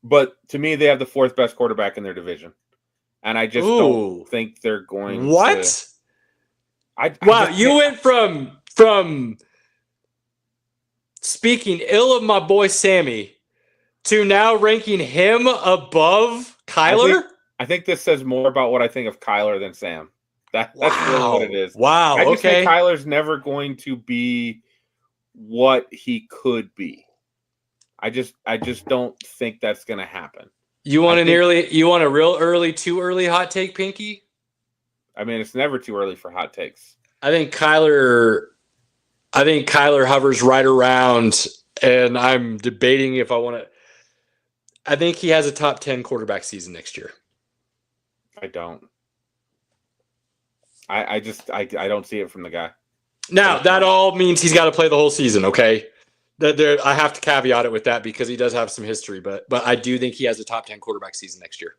But to me, they have the 4th best quarterback in their division. And I just don't think they're going to. What? You went from speaking ill of my boy Sammy to now ranking him above Kyler? I think this says more about what I think of Kyler than Sam. That's really what it is. Wow. I just think Kyler's never going to be what he could be. I just don't think that's going to happen. You want a real early, too early hot take, Pinky? I mean, it's never too early for hot takes. I think Kyler hovers right around, and I'm debating if I want to. I think he has a top 10 quarterback season next year. I don't. I don't see it from the guy. Now, that all means he's got to play the whole season, okay? I have to caveat it with that because he does have some history, but I do think he has a top 10 quarterback season next year.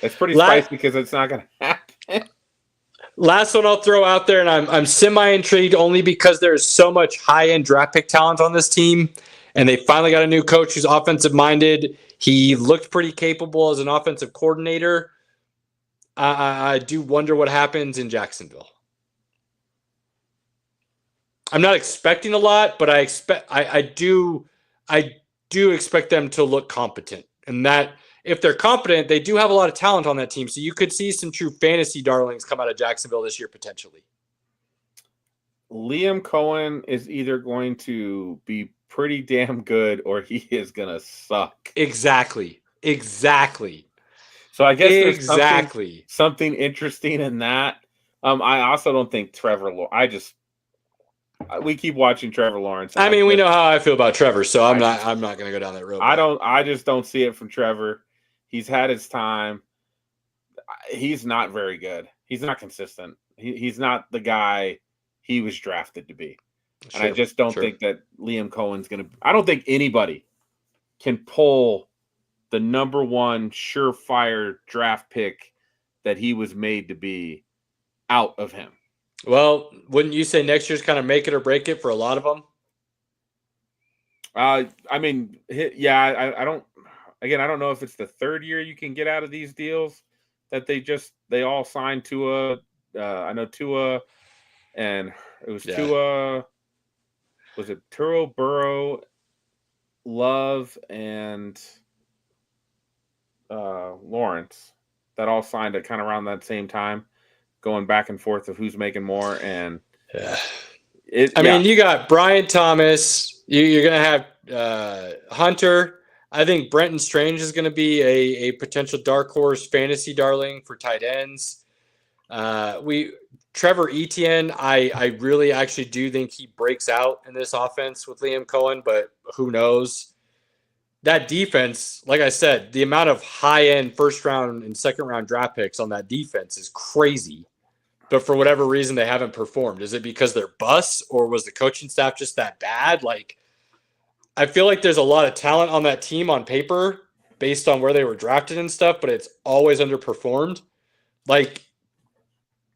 It's pretty spicy because it's not going to happen. Last one I'll throw out there, and I'm semi-intrigued only because there's so much high-end draft pick talent on this team, and they finally got a new coach who's offensive-minded. He looked pretty capable as an offensive coordinator. I do wonder what happens in Jacksonville. I'm not expecting a lot, but I do expect them to look competent, and that if they're competent, they do have a lot of talent on that team. So you could see some true fantasy darlings come out of Jacksonville this year potentially. Liam Cohen is either going to be pretty damn good or he is going to suck. Exactly. So I guess there's something interesting in that. I also don't think Trevor Lawrence. We keep watching Trevor Lawrence. I mean, we know how I feel about Trevor, so I'm not going to go down that road. I just don't see it from Trevor. He's had his time. He's not very good. He's not consistent. He's not the guy he was drafted to be. Sure, and I just don't think that Liam Cohen's going to – I don't think anybody can pull the number one surefire draft pick that he was made to be out of him. Well, wouldn't you say next year's kind of make it or break it for a lot of them? I mean, yeah, I don't – again, I don't know if it's the third year you can get out of these deals that they all signed Tua. I know Tua, and it was Tua. Was it Turo, Burrow, Love, and Lawrence that all signed at kind of around that same time, going back and forth of who's making more? And I mean, you got Brian Thomas. You're going to have Hunter. I think Brenton Strange is going to be a potential dark horse fantasy darling for tight ends. Trevor Etienne, I really actually do think he breaks out in this offense with Liam Cohen, but who knows? That defense, like I said, the amount of high-end first-round and second-round draft picks on that defense is crazy. But for whatever reason, they haven't performed. Is it because they're busts, or was the coaching staff just that bad? I feel like there's a lot of talent on that team on paper based on where they were drafted and stuff, but it's always underperformed.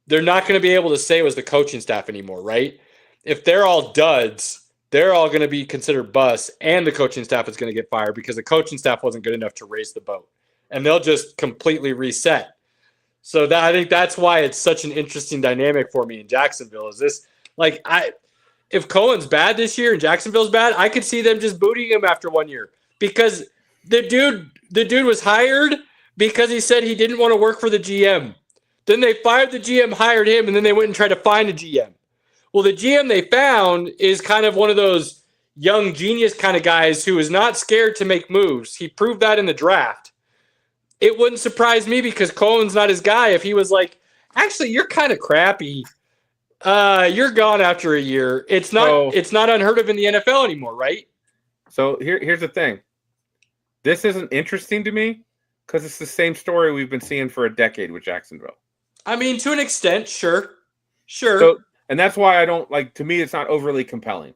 They're not going to be able to say it was the coaching staff anymore, right? If they're all duds, they're all going to be considered busts, and the coaching staff is going to get fired because the coaching staff wasn't good enough to raise the boat. And they'll just completely reset. So I think that's why it's such an interesting dynamic for me in Jacksonville. Is this if Cohen's bad this year and Jacksonville's bad, I could see them just booting him after 1 year because the dude was hired because he said he didn't want to work for the GM. Then they fired the GM, hired him, and then they went and tried to find a GM. Well, the GM they found is kind of one of those young genius kind of guys who is not scared to make moves. He proved that in the draft. It wouldn't surprise me because Cohen's not his guy if he was like, actually, you're kind of crappy. You're gone after a year. It's not unheard of in the NFL anymore, right? So here's the thing. This isn't interesting to me because it's the same story we've been seeing for a decade with Jacksonville. I mean, to an extent, sure. So, and that's why I don't to me, it's not overly compelling.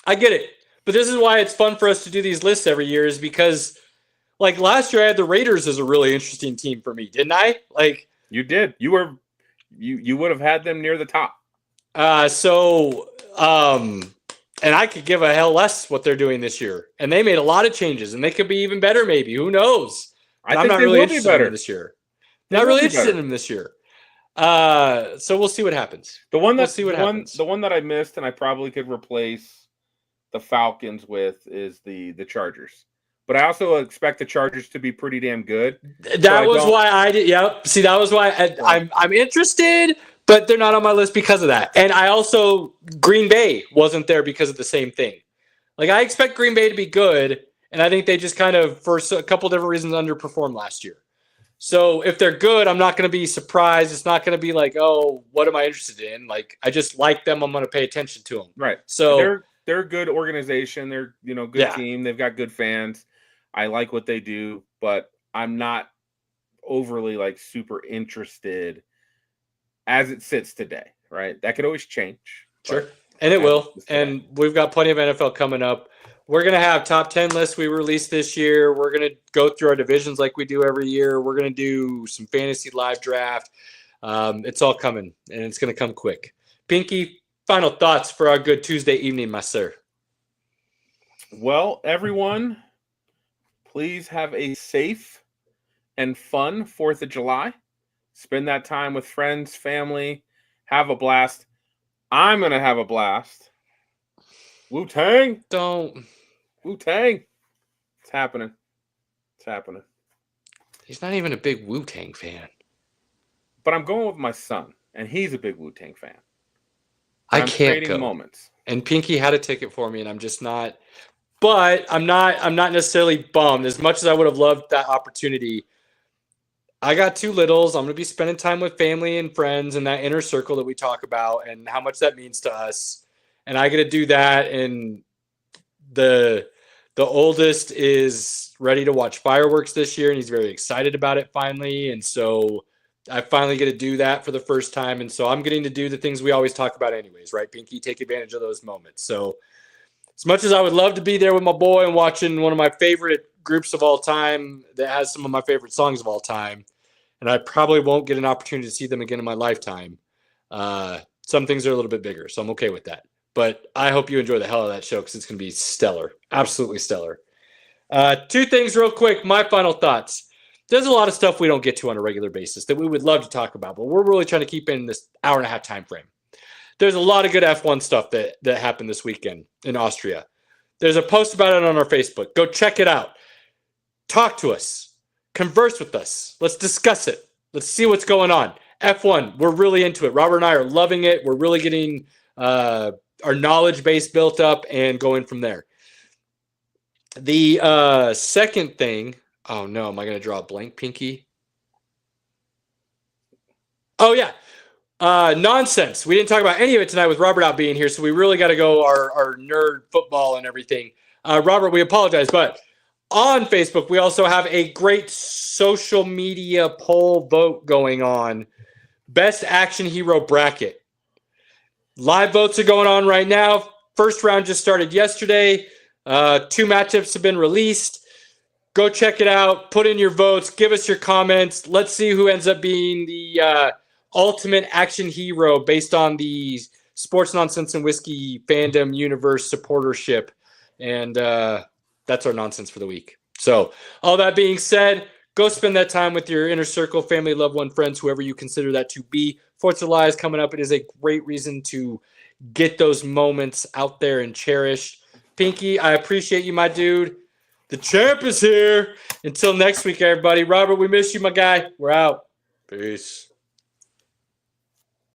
I get it. But this is why it's fun for us to do these lists every year is because last year I had the Raiders as a really interesting team for me, didn't I? You did. You would have had them near the top. And I could give a hell less what they're doing this year. And they made a lot of changes, and they could be even better maybe. Who knows? I'm not really interested in them this year. Not really interested in them this year. So we'll see what happens. The one that I missed and I probably could replace the Falcons with is the Chargers. But I also expect the Chargers to be pretty damn good. That was why I did. Yep. See, that was why I'm interested, but they're not on my list because of that. And I also Green Bay wasn't there because of the same thing. I expect Green Bay to be good, and I think they just kind of, for a couple different reasons, underperformed last year. So if they're good, I'm not going to be surprised. It's not going to be oh, what am I interested in? I just like them. I'm going to pay attention to them. Right. So they're a good organization. They're good team. They've got good fans. I like what they do, but I'm not overly super interested as it sits today. Right. That could always change. Sure. And it will. And we've got plenty of NFL coming up. We're going to have top 10 lists we released this year. We're going to go through our divisions like we do every year. We're going to do some fantasy live draft. It's all coming, and it's going to come quick. Pinky, final thoughts for our good Tuesday evening, my sir. Well, everyone, please have a safe and fun 4th of July. Spend that time with friends, family. Have a blast. I'm going to have a blast. Wu-Tang. Don't. Wu-Tang. It's happening. It's happening. He's not even a big Wu-Tang fan. But I'm going with my son, and he's a big Wu-Tang fan. I can't go. Moments. And Pinky had a ticket for me, and I'm just not. But I'm not necessarily bummed. As much as I would have loved that opportunity, I got 2 littles. I'm going to be spending time with family and friends and that inner circle that we talk about and how much that means to us. And I get to do that. And the oldest is ready to watch fireworks this year, and he's very excited about it finally. And so I finally get to do that for the first time. And so I'm getting to do the things we always talk about anyways, right, Pinky? Take advantage of those moments. So as much as I would love to be there with my boy and watching one of my favorite groups of all time that has some of my favorite songs of all time, and I probably won't get an opportunity to see them again in my lifetime, some things are a little bit bigger, so I'm okay with that. But I hope you enjoy the hell out of that show because it's going to be stellar, absolutely stellar. 2 things real quick, my final thoughts. There's a lot of stuff we don't get to on a regular basis that we would love to talk about, but we're really trying to keep in this hour and a half time frame. There's a lot of good F1 stuff that happened this weekend in Austria. There's a post about it on our Facebook. Go check it out. Talk to us. Converse with us. Let's discuss it. Let's see what's going on. F1, we're really into it. Robert and I are loving it. We're really getting our knowledge base built up and going from there. The second thing, oh no, am I going to draw a blank, Pinky? Oh yeah. Nonsense. We didn't talk about any of it tonight with Robert out being here, so we really got to go our nerd football and everything. Robert, we apologize, but on Facebook, we also have a great social media poll vote going on. Best Action Hero bracket. Live votes are going on right now. First round just started yesterday. 2 matchups have been released. Go check it out. Put in your votes. Give us your comments. Let's see who ends up being the ultimate action hero based on the Sports Nonsense and Whiskey fandom universe supportership. And that's our nonsense for the week. So all that being said, go spend that time with your inner circle, family, loved one, friends, whoever you consider that to be. 4th of July is coming up. It is a great reason to get those moments out there and cherish. Pinky, I appreciate you, my dude. The champ is here. Until next week, everybody. Robert, we miss you, my guy. We're out. Peace.